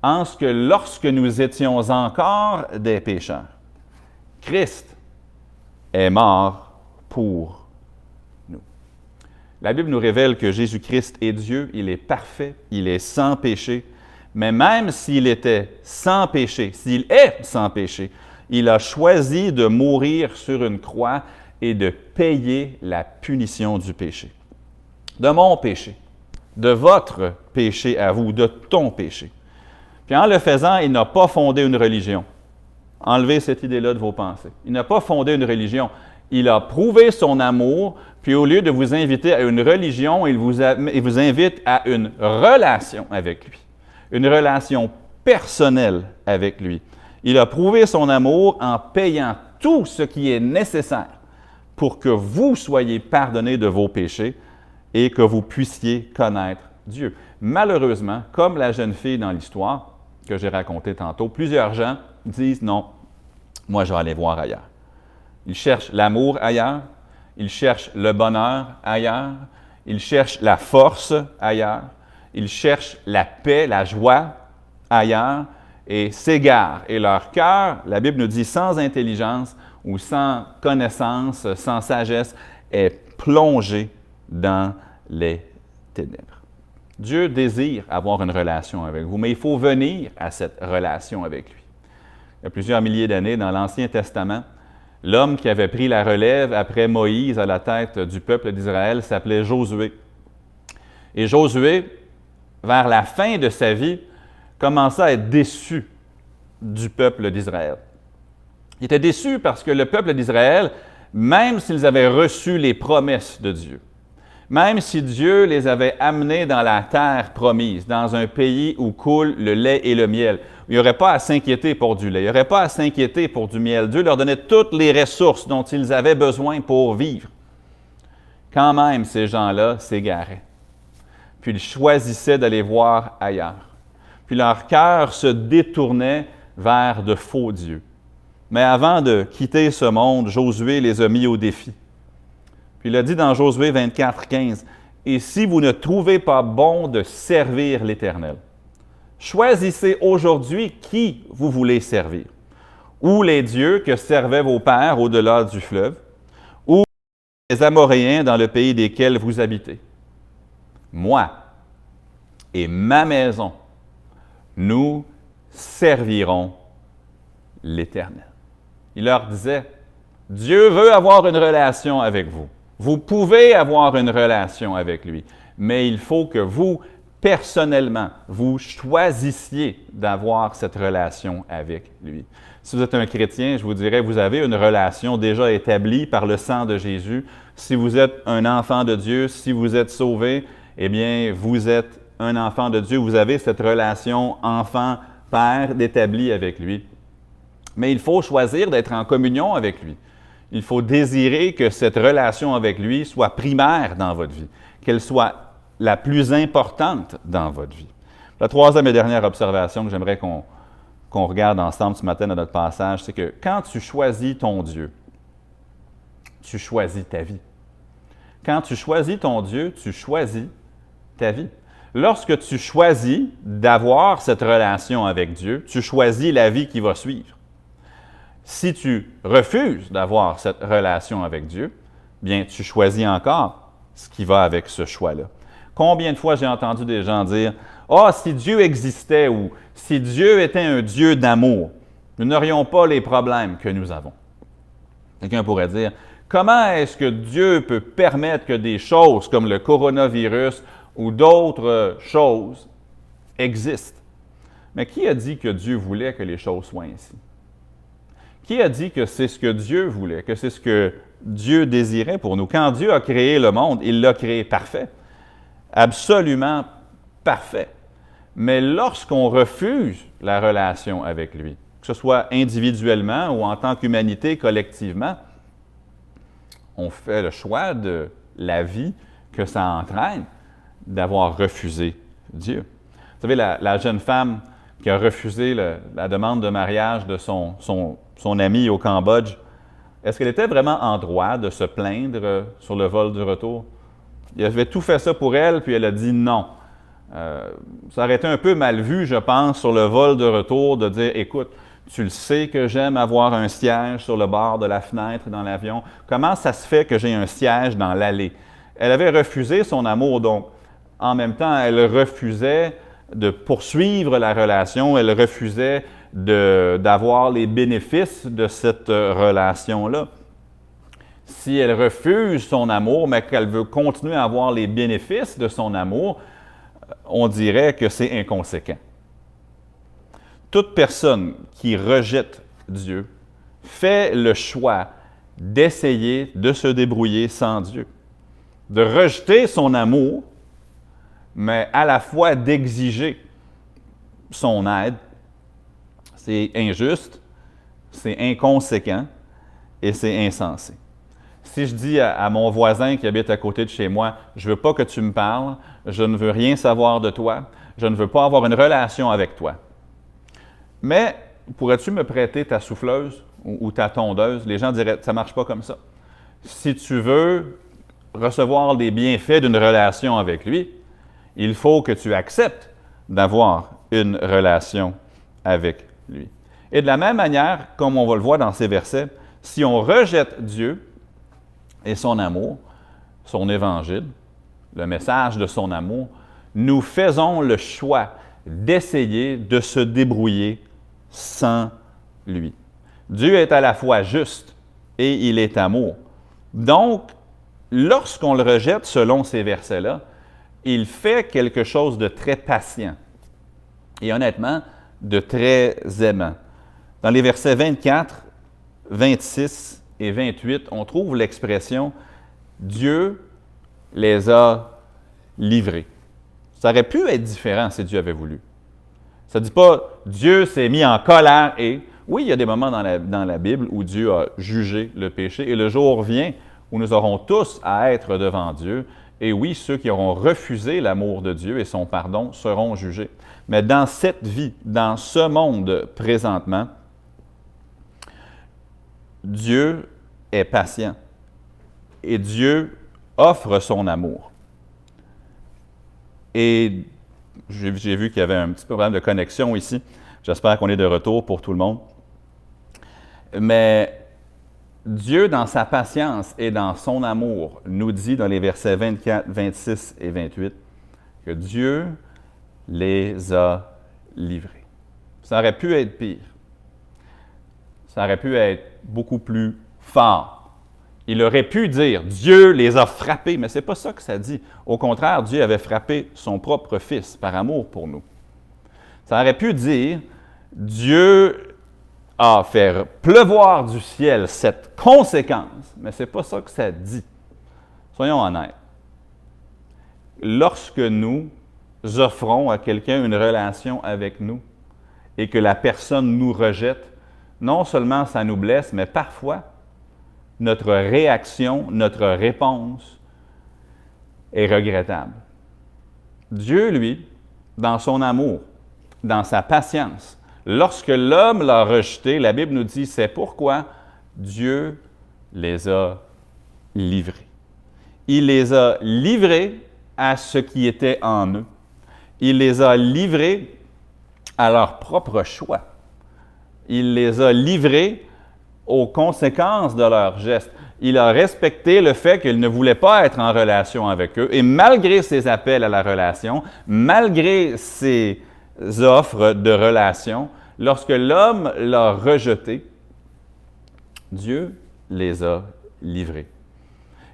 en ce que lorsque nous étions encore des pécheurs, Christ est mort pour nous. » La Bible nous révèle que Jésus-Christ est Dieu, il est parfait, il est sans péché, mais même s'il était sans péché, s'il est sans péché, il a choisi de mourir sur une croix et de payer la punition du péché. De mon péché, de votre péché à vous, de ton péché. Puis en le faisant, il n'a pas fondé une religion. Enlevez cette idée-là de vos pensées. Il n'a pas fondé une religion. Il a prouvé son amour, puis au lieu de vous inviter à une religion, il vous invite à une relation avec lui. Une relation personnelle avec lui. Il a prouvé son amour en payant tout ce qui est nécessaire pour que vous soyez pardonnés de vos péchés et que vous puissiez connaître Dieu. Malheureusement, comme la jeune fille dans l'histoire que j'ai racontée tantôt, plusieurs gens disent « Non, moi je vais aller voir ailleurs. » Ils cherchent l'amour ailleurs, ils cherchent le bonheur ailleurs, ils cherchent la force ailleurs, ils cherchent la paix, la joie ailleurs et s'égarent. Et leur cœur, la Bible nous dit, sans intelligence ou sans connaissance, sans sagesse, est plongé dans les ténèbres. Dieu désire avoir une relation avec vous, mais il faut venir à cette relation avec lui. Il y a plusieurs milliers d'années, dans l'Ancien Testament, l'homme qui avait pris la relève après Moïse à la tête du peuple d'Israël s'appelait Josué. Et Josué, vers la fin de sa vie, commençait à être déçu du peuple d'Israël. Il était déçu parce que le peuple d'Israël, même s'ils avaient reçu les promesses de Dieu, même si Dieu les avait amenés dans la terre promise, dans un pays où coule le lait et le miel, il n'y aurait pas à s'inquiéter pour du lait, il n'y aurait pas à s'inquiéter pour du miel. Dieu leur donnait toutes les ressources dont ils avaient besoin pour vivre. Quand même, ces gens-là s'égaraient. Puis ils choisissaient d'aller voir ailleurs. Puis leur cœur se détournait vers de faux dieux. Mais avant de quitter ce monde, Josué les a mis au défi. Puis il a dit dans Josué 24, 15, « Et si vous ne trouvez pas bon de servir l'Éternel, choisissez aujourd'hui qui vous voulez servir, ou les dieux que servaient vos pères au-delà du fleuve, ou les Amoréens dans le pays desquels vous habitez. Moi et ma maison, nous servirons l'Éternel. » Il leur disait, Dieu veut avoir une relation avec vous. Vous pouvez avoir une relation avec lui, mais il faut que vous, personnellement, vous choisissiez d'avoir cette relation avec lui. Si vous êtes un chrétien, je vous dirais, vous avez une relation déjà établie par le sang de Jésus. Si vous êtes un enfant de Dieu, si vous êtes sauvé, eh bien, vous êtes un enfant de Dieu. Vous avez cette relation enfant-père établie avec lui. Mais il faut choisir d'être en communion avec lui. Il faut désirer que cette relation avec lui soit primaire dans votre vie, qu'elle soit la plus importante dans votre vie. La troisième et dernière observation que j'aimerais qu'on regarde ensemble ce matin dans notre passage, c'est que quand tu choisis ton Dieu, tu choisis ta vie. Quand tu choisis ton Dieu, tu choisis ta vie. Lorsque tu choisis d'avoir cette relation avec Dieu, tu choisis la vie qui va suivre. Si tu refuses d'avoir cette relation avec Dieu, bien, tu choisis encore ce qui va avec ce choix-là. Combien de fois j'ai entendu des gens dire « Ah, si Dieu existait » ou « Si Dieu était un Dieu d'amour, nous n'aurions pas les problèmes que nous avons. » Quelqu'un pourrait dire « Comment est-ce que Dieu peut permettre que des choses comme le coronavirus ou d'autres choses existent? » Mais qui a dit que Dieu voulait que les choses soient ainsi? Qui a dit que c'est ce que Dieu voulait, que c'est ce que Dieu désirait pour nous? Quand Dieu a créé le monde, il l'a créé parfait, absolument parfait. Mais lorsqu'on refuse la relation avec lui, que ce soit individuellement ou en tant qu'humanité collectivement, on fait le choix de la vie que ça entraîne d'avoir refusé Dieu. Vous savez, la jeune femme qui a refusé la demande de mariage de son ami au Cambodge, est-ce qu'elle était vraiment en droit de se plaindre sur le vol du retour? Il avait tout fait ça pour elle, puis elle a dit non. Ça aurait été un peu mal vu, je pense, sur le vol de retour, de dire « Écoute, tu le sais que j'aime avoir un siège sur le bord de la fenêtre dans l'avion. Comment ça se fait que j'ai un siège dans l'allée? » Elle avait refusé son amour, donc en même temps, elle refusait de poursuivre la relation, elle refusait d'avoir les bénéfices de cette relation-là. Si elle refuse son amour, mais qu'elle veut continuer à avoir les bénéfices de son amour, on dirait que c'est inconséquent. Toute personne qui rejette Dieu fait le choix d'essayer de se débrouiller sans Dieu, de rejeter son amour, mais à la fois d'exiger son aide. C'est injuste, c'est inconséquent et c'est insensé. Si je dis à mon voisin qui habite à côté de chez moi, « Je ne veux pas que tu me parles, je ne veux rien savoir de toi, je ne veux pas avoir une relation avec toi. » Mais pourrais-tu me prêter ta souffleuse ou ta tondeuse? Les gens diraient, ça ne marche pas comme ça. Si tu veux recevoir les bienfaits d'une relation avec lui, il faut que tu acceptes d'avoir une relation avec lui. Et de la même manière, comme on va le voir dans ces versets, si on rejette Dieu et son amour, son évangile, le message de son amour, nous faisons le choix d'essayer de se débrouiller sans lui. Dieu est à la fois juste et il est amour. Donc, lorsqu'on le rejette selon ces versets-là, il fait quelque chose de très patient et honnêtement, de très aimant. Dans les versets 24, 26 et 28, on trouve l'expression « Dieu les a livrés ». Ça aurait pu être différent si Dieu avait voulu. Ça ne dit pas « Dieu s'est mis en colère et… » Oui, il y a des moments dans la Bible où Dieu a jugé le péché et le jour vient où nous aurons tous à être devant Dieu. Et oui, ceux qui auront refusé l'amour de Dieu et son pardon seront jugés. Mais dans cette vie, dans ce monde présentement, Dieu est patient et Dieu offre son amour. Et j'ai vu qu'il y avait un petit problème de connexion ici. J'espère qu'on est de retour pour tout le monde. Mais Dieu, dans sa patience et dans son amour, nous dit dans les versets 24, 26 et 28 que Dieu les a livrés. Ça aurait pu être pire. Ça aurait pu être beaucoup plus fort. Il aurait pu dire « Dieu les a frappés », mais ce n'est pas ça que ça dit. Au contraire, Dieu avait frappé son propre Fils par amour pour nous. Ça aurait pu dire « Dieu a fait pleuvoir du ciel cette conséquence », mais ce n'est pas ça que ça dit. Soyons honnêtes. Lorsque nous offrons à quelqu'un une relation avec nous et que la personne nous rejette, non seulement ça nous blesse, mais parfois, notre réaction, notre réponse est regrettable. Dieu, lui, dans son amour, dans sa patience, lorsque l'homme l'a rejeté, la Bible nous dit, c'est pourquoi Dieu les a livrés. Il les a livrés à ce qui était en eux. Il les a livrés à leur propre choix. Il les a livrés aux conséquences de leurs gestes. Il a respecté le fait qu'il ne voulait pas être en relation avec eux. Et malgré ses appels à la relation, malgré ses offres de relation, lorsque l'homme l'a rejeté, Dieu les a livrés.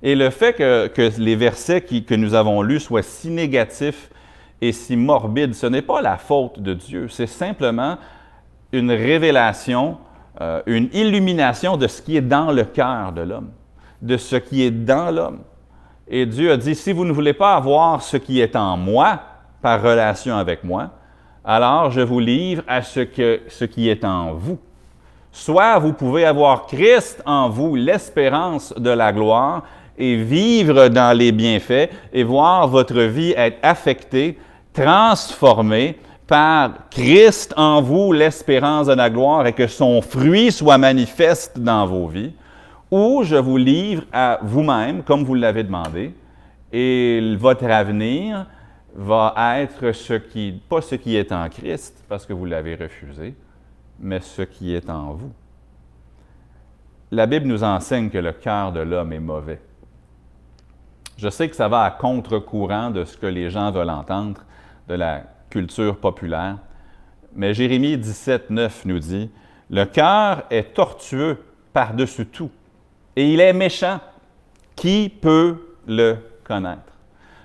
Et le fait que les versets que nous avons lus soient si négatifs et si morbides, ce n'est pas la faute de Dieu, c'est simplement une révélation, une illumination de ce qui est dans le cœur de l'homme, de ce qui est dans l'homme. Et Dieu a dit, si vous ne voulez pas avoir ce qui est en moi, par relation avec moi, alors je vous livre à ce qui est en vous. Soit vous pouvez avoir Christ en vous, l'espérance de la gloire, et vivre dans les bienfaits et voir votre vie être affectée, transformée par Christ en vous, l'espérance de la gloire, et que son fruit soit manifeste dans vos vies, ou je vous livre à vous-même, comme vous l'avez demandé, et votre avenir va être pas ce qui est en Christ, parce que vous l'avez refusé, mais ce qui est en vous. La Bible nous enseigne que le cœur de l'homme est mauvais. Je sais que ça va à contre-courant de ce que les gens veulent entendre, de la culture populaire, mais Jérémie 17, 9 nous dit « Le cœur est tortueux par-dessus tout, et il est méchant. Qui peut le connaître? »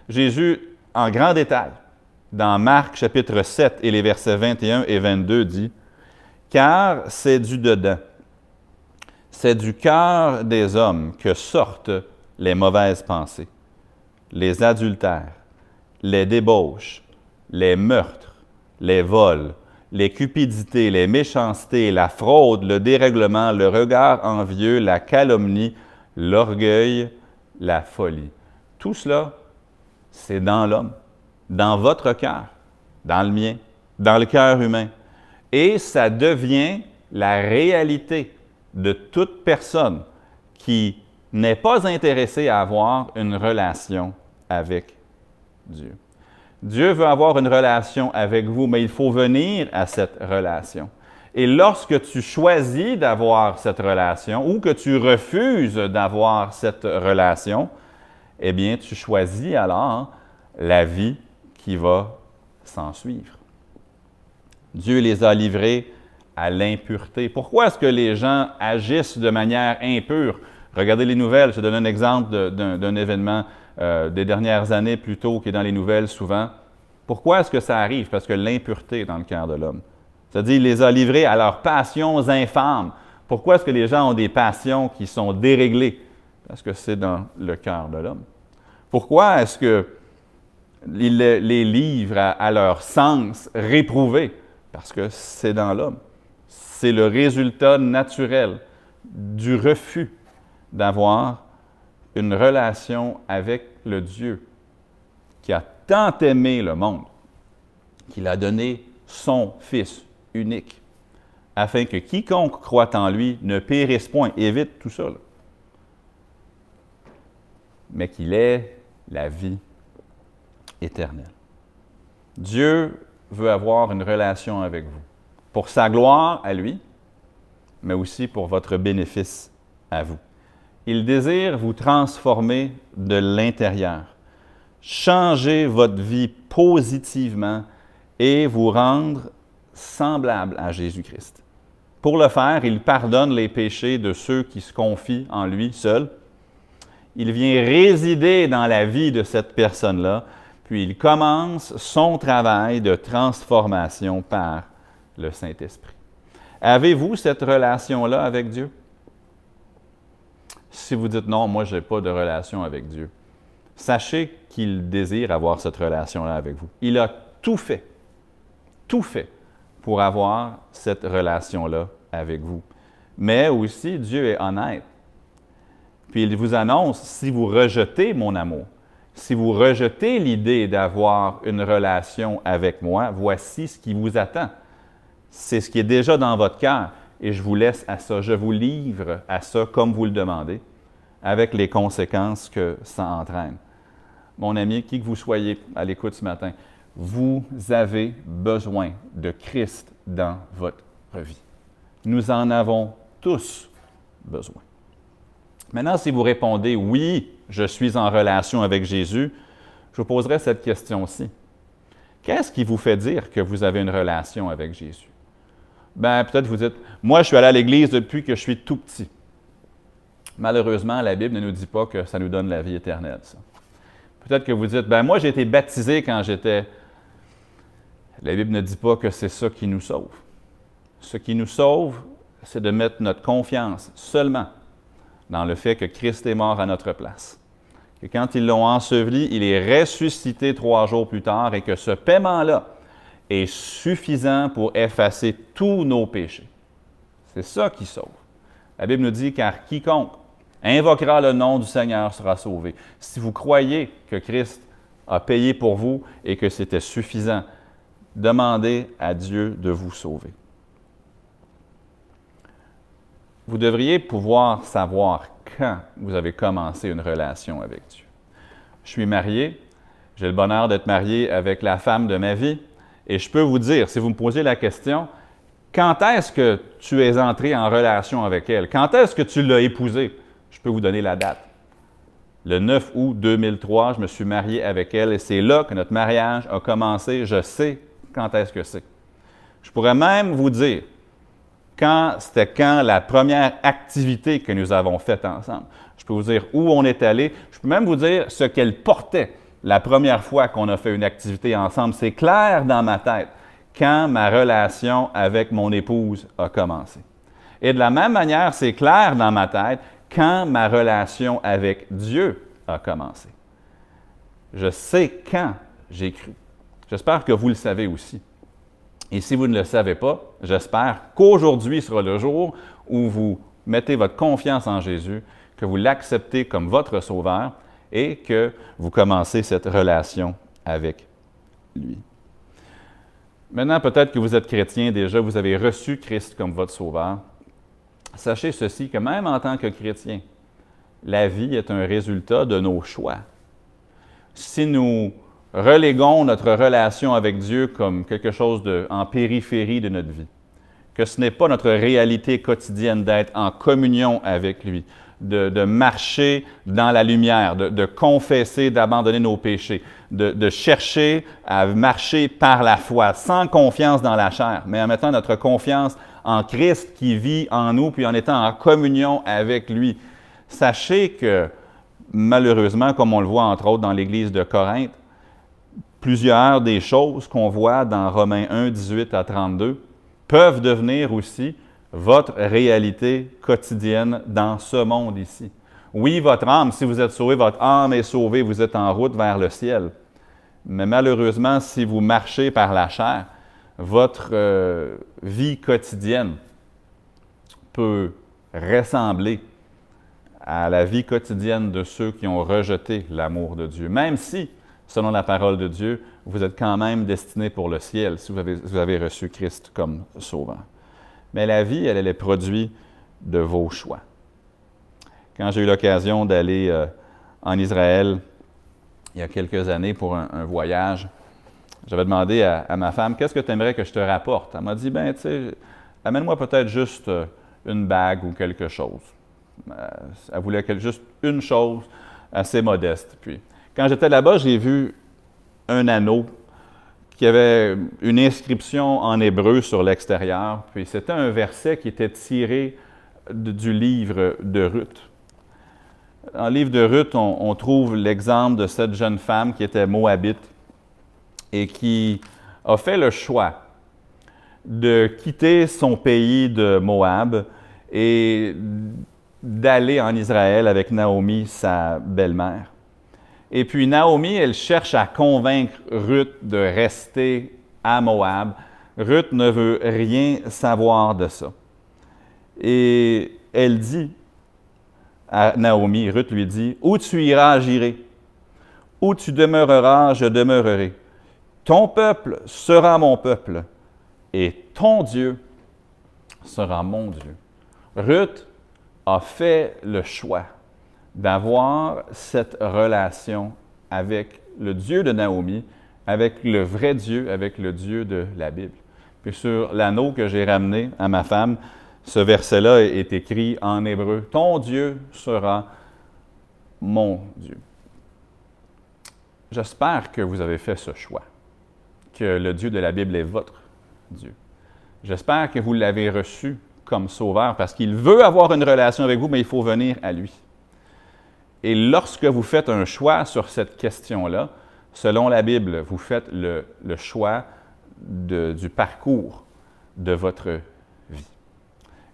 Jésus, en grand détail, dans Marc chapitre 7 et les versets 21 et 22, dit « Car c'est du dedans, c'est du cœur des hommes que sortent les mauvaises pensées, les adultères, les débauches, les meurtres, les vols, les cupidités, les méchancetés, la fraude, le dérèglement, le regard envieux, la calomnie, l'orgueil, la folie. » Tout cela, c'est dans l'homme, dans votre cœur, dans le mien, dans le cœur humain. Et ça devient la réalité de toute personne qui n'est pas intéressée à avoir une relation avec Dieu. Dieu veut avoir une relation avec vous, mais il faut venir à cette relation. Et lorsque tu choisis d'avoir cette relation ou que tu refuses d'avoir cette relation, eh bien, tu choisis alors la vie qui va s'en suivre. Dieu les a livrés à l'impureté. Pourquoi est-ce que les gens agissent de manière impure? Regardez les nouvelles. Je donne un exemple d'un événement des dernières années plutôt qui est dans les nouvelles souvent. Pourquoi est-ce que ça arrive? Parce que l'impureté est dans le cœur de l'homme. C'est-à-dire, il les a livrés à leurs passions infâmes. Pourquoi est-ce que les gens ont des passions qui sont déréglées? Parce que c'est dans le cœur de l'homme. Pourquoi est-ce qu'il les livre à leur sens réprouvé? Parce que c'est dans l'homme. C'est le résultat naturel du refus d'avoir une relation avec le Dieu qui a tant aimé le monde qu'il a donné son Fils unique, afin que quiconque croit en lui ne périsse point, évite tout ça, là, mais qu'il ait la vie éternelle. Dieu veut avoir une relation avec vous, pour sa gloire à lui, mais aussi pour votre bénéfice à vous. Il désire vous transformer de l'intérieur, changer votre vie positivement et vous rendre semblable à Jésus-Christ. Pour le faire, il pardonne les péchés de ceux qui se confient en lui seul. Il vient résider dans la vie de cette personne-là, puis il commence son travail de transformation par le Saint-Esprit. Avez-vous cette relation-là avec Dieu? Si vous dites non, moi je n'ai pas de relation avec Dieu, sachez qu'il désire avoir cette relation-là avec vous. Il a tout fait pour avoir cette relation-là avec vous. Mais aussi, Dieu est honnête. Puis il vous annonce, si vous rejetez mon amour, si vous rejetez l'idée d'avoir une relation avec moi, voici ce qui vous attend. C'est ce qui est déjà dans votre cœur. Et je vous laisse à ça. Je vous livre à ça comme vous le demandez, avec les conséquences que ça entraîne. Mon ami, qui que vous soyez à l'écoute ce matin, vous avez besoin de Christ dans votre vie. Nous en avons tous besoin. Maintenant, si vous répondez « Oui, je suis en relation avec Jésus », je vous poserai cette question-ci. Qu'est-ce qui vous fait dire que vous avez une relation avec Jésus? Bien, peut-être vous dites « Moi, je suis allé à l'Église depuis que je suis tout petit. » Malheureusement, la Bible ne nous dit pas que ça nous donne la vie éternelle, ça. Peut-être que vous dites « Bien, moi, j'ai été baptisé quand j'étais... » La Bible ne dit pas que c'est ça qui nous sauve. Ce qui nous sauve, c'est de mettre notre confiance seulement dans le fait que Christ est mort à notre place. Que quand ils l'ont enseveli, il est ressuscité 3 jours plus tard et que ce paiement-là est suffisant pour effacer tous nos péchés. C'est ça qui sauve. La Bible nous dit « Car quiconque invoquera le nom du Seigneur sera sauvé. » Si vous croyez que Christ a payé pour vous et que c'était suffisant, demandez à Dieu de vous sauver. Vous devriez pouvoir savoir quand vous avez commencé une relation avec Dieu. Je suis marié, j'ai le bonheur d'être marié avec la femme de ma vie, et je peux vous dire, si vous me posez la question, quand est-ce que tu es entré en relation avec elle? Quand est-ce que tu l'as épousée? Je peux vous donner la date. Le 9 août 2003, je me suis marié avec elle, et c'est là que notre mariage a commencé. Je sais quand est-ce que c'est. Je pourrais même vous dire c'était quand la première activité que nous avons faite ensemble. Je peux vous dire où on est allé. Je peux même vous dire ce qu'elle portait la première fois qu'on a fait une activité ensemble. C'est clair dans ma tête quand ma relation avec mon épouse a commencé. Et de la même manière, c'est clair dans ma tête quand ma relation avec Dieu a commencé. Je sais quand j'ai cru. J'espère que vous le savez aussi. Et si vous ne le savez pas, j'espère qu'aujourd'hui sera le jour où vous mettez votre confiance en Jésus, que vous l'acceptez comme votre Sauveur et que vous commencez cette relation avec lui. Maintenant, peut-être que vous êtes chrétien déjà, vous avez reçu Christ comme votre Sauveur. Sachez ceci, que même en tant que chrétien, la vie est un résultat de nos choix. Si nous reléguons notre relation avec Dieu comme quelque chose en périphérie de notre vie, que ce n'est pas notre réalité quotidienne d'être en communion avec lui, de marcher dans la lumière, de confesser, d'abandonner nos péchés, de chercher à marcher par la foi, sans confiance dans la chair, mais en mettant notre confiance en Christ qui vit en nous, puis en étant en communion avec lui. Sachez que, malheureusement, comme on le voit entre autres dans l'Église de Corinthe, plusieurs des choses qu'on voit dans Romains 1, 18 à 32 peuvent devenir aussi votre réalité quotidienne dans ce monde ici. Oui, votre âme, si vous êtes sauvé, votre âme est sauvée, vous êtes en route vers le ciel. Mais malheureusement, si vous marchez par la chair, votre vie quotidienne peut ressembler à la vie quotidienne de ceux qui ont rejeté l'amour de Dieu. Même si, selon la parole de Dieu, vous êtes quand même destiné pour le ciel si vous avez reçu Christ comme Sauveur. Mais la vie, elle est le produit de vos choix. Quand j'ai eu l'occasion d'aller en Israël il y a quelques années pour un voyage, j'avais demandé à ma femme, « Qu'est-ce que tu aimerais que je te rapporte? » Elle m'a dit, « Ben, tu sais, amène-moi peut-être juste une bague ou quelque chose. » Elle voulait juste une chose assez modeste. Puis, quand j'étais là-bas, j'ai vu un anneau qui avait une inscription en hébreu sur l'extérieur. Puis c'était un verset qui était tiré du livre de Ruth. Dans le livre de Ruth, on trouve l'exemple de cette jeune femme qui était moabite et qui a fait le choix de quitter son pays de Moab et d'aller en Israël avec Naomi, sa belle-mère. Et puis Naomi, elle cherche à convaincre Ruth de rester à Moab. Ruth ne veut rien savoir de ça. Et elle dit à Naomi, Ruth lui dit, « Où tu iras, j'irai. Où tu demeureras, je demeurerai. Ton peuple sera mon peuple, et ton Dieu sera mon Dieu. » Ruth a fait le choix d'avoir cette relation avec le Dieu de Naomi, avec le vrai Dieu, avec le Dieu de la Bible. Puis sur l'anneau que j'ai ramené à ma femme, ce verset-là est écrit en hébreu. « Ton Dieu sera mon Dieu ». J'espère que vous avez fait ce choix, que le Dieu de la Bible est votre Dieu. J'espère que vous l'avez reçu comme sauveur parce qu'il veut avoir une relation avec vous, mais il faut venir à lui. Et lorsque vous faites un choix sur cette question-là, selon la Bible, vous faites le choix du parcours de votre vie.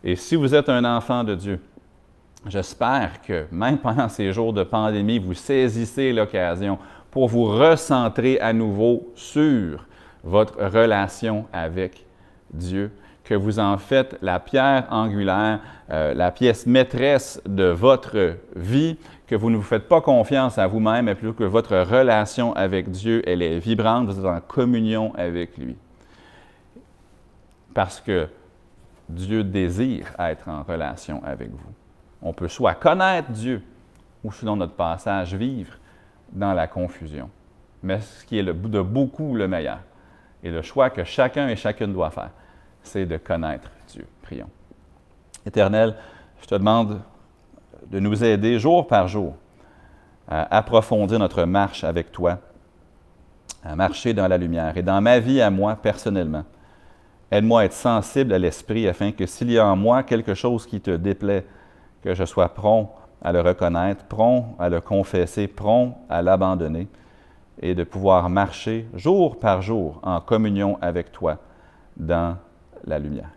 Et si vous êtes un enfant de Dieu, j'espère que même pendant ces jours de pandémie, vous saisissez l'occasion pour vous recentrer à nouveau sur votre relation avec Dieu, que vous en faites la pierre angulaire, la pièce maîtresse de votre vie, que vous ne vous faites pas confiance à vous-même, mais plutôt que votre relation avec Dieu, elle est vibrante, vous êtes en communion avec lui. Parce que Dieu désire être en relation avec vous. On peut soit connaître Dieu ou, selon notre passage, vivre dans la confusion. Mais ce qui est de beaucoup le meilleur, et le choix que chacun et chacune doit faire, c'est de connaître Dieu. Prions. Éternel, je te demande de nous aider jour par jour à approfondir notre marche avec toi, à marcher dans la lumière. Et dans ma vie à moi, personnellement, aide-moi à être sensible à l'Esprit afin que s'il y a en moi quelque chose qui te déplaît, que je sois prompt à le reconnaître, prompt à le confesser, prompt à l'abandonner et de pouvoir marcher jour par jour en communion avec toi dans la lumière.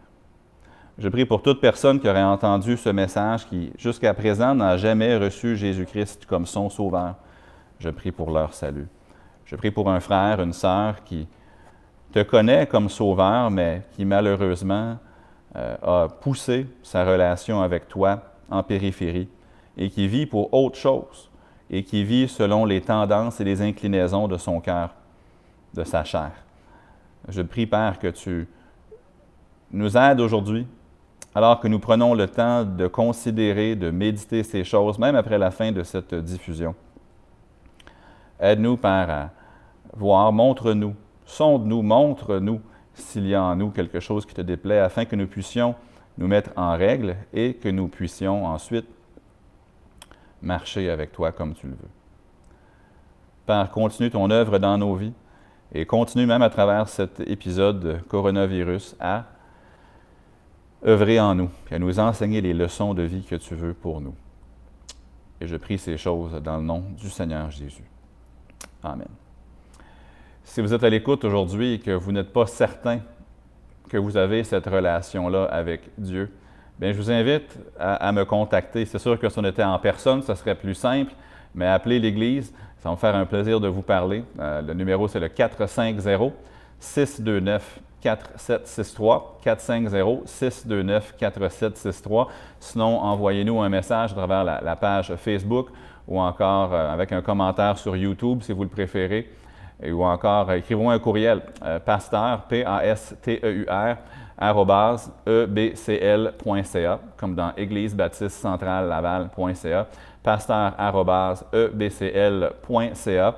Je prie pour toute personne qui aurait entendu ce message qui, jusqu'à présent, n'a jamais reçu Jésus-Christ comme son sauveur. Je prie pour leur salut. Je prie pour un frère, une sœur qui te connaît comme sauveur, mais qui malheureusement a poussé sa relation avec toi en périphérie et qui vit pour autre chose et qui vit selon les tendances et les inclinaisons de son cœur, de sa chair. Je prie, Père, que tu nous aides aujourd'hui, alors que nous prenons le temps de considérer, de méditer ces choses, même après la fin de cette diffusion. Aide-nous, Père, à voir, montre-nous, sonde-nous, montre-nous s'il y a en nous quelque chose qui te déplaît, afin que nous puissions nous mettre en règle et que nous puissions ensuite marcher avec toi comme tu le veux. Père, continue ton œuvre dans nos vies et continue même à travers cet épisode de coronavirus à œuvrer en nous et à nous enseigner les leçons de vie que tu veux pour nous. Et je prie ces choses dans le nom du Seigneur Jésus. Amen. Si vous êtes à l'écoute aujourd'hui et que vous n'êtes pas certain que vous avez cette relation-là avec Dieu, bien, je vous invite à me contacter. C'est sûr que si on était en personne, ce serait plus simple, mais appelez l'Église, ça va me faire un plaisir de vous parler. Le numéro, c'est le 450-629-4763, 450-629-4763. Sinon, envoyez-nous un message à travers la page Facebook ou encore avec un commentaire sur YouTube, si vous le préférez. Ou encore, écrivez-moi un courriel, pasteur, P-A-S-T-E-U-R, @ebcl.ca, comme dans Église Baptiste Centrale Laval.ca, pasteur@ebcl.ca.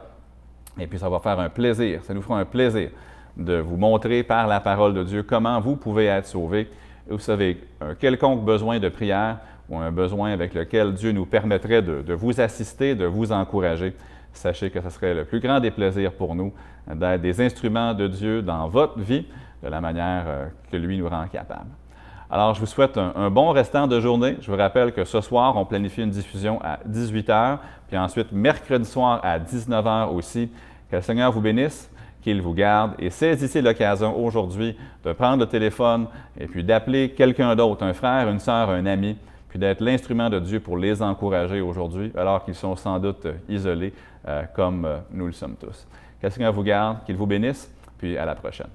Et puis, ça va faire un plaisir, ça nous fera un plaisir de vous montrer par la parole de Dieu comment vous pouvez être sauvés. Et vous savez, un quelconque besoin de prière ou un besoin avec lequel Dieu nous permettrait de vous assister, de vous encourager, sachez que ce serait le plus grand des plaisirs pour nous d'être des instruments de Dieu dans votre vie de la manière que lui nous rend capables. Alors, je vous souhaite un bon restant de journée. Je vous rappelle que ce soir, on planifie une diffusion à 18h, puis ensuite mercredi soir à 19h aussi. Que le Seigneur vous bénisse, qu'il vous garde et saisissez l'occasion aujourd'hui de prendre le téléphone et puis d'appeler quelqu'un d'autre, un frère, une sœur, un ami, puis d'être l'instrument de Dieu pour les encourager aujourd'hui, alors qu'ils sont sans doute isolés comme nous le sommes tous. Que le Seigneur vous garde, qu'il vous bénisse, puis à la prochaine.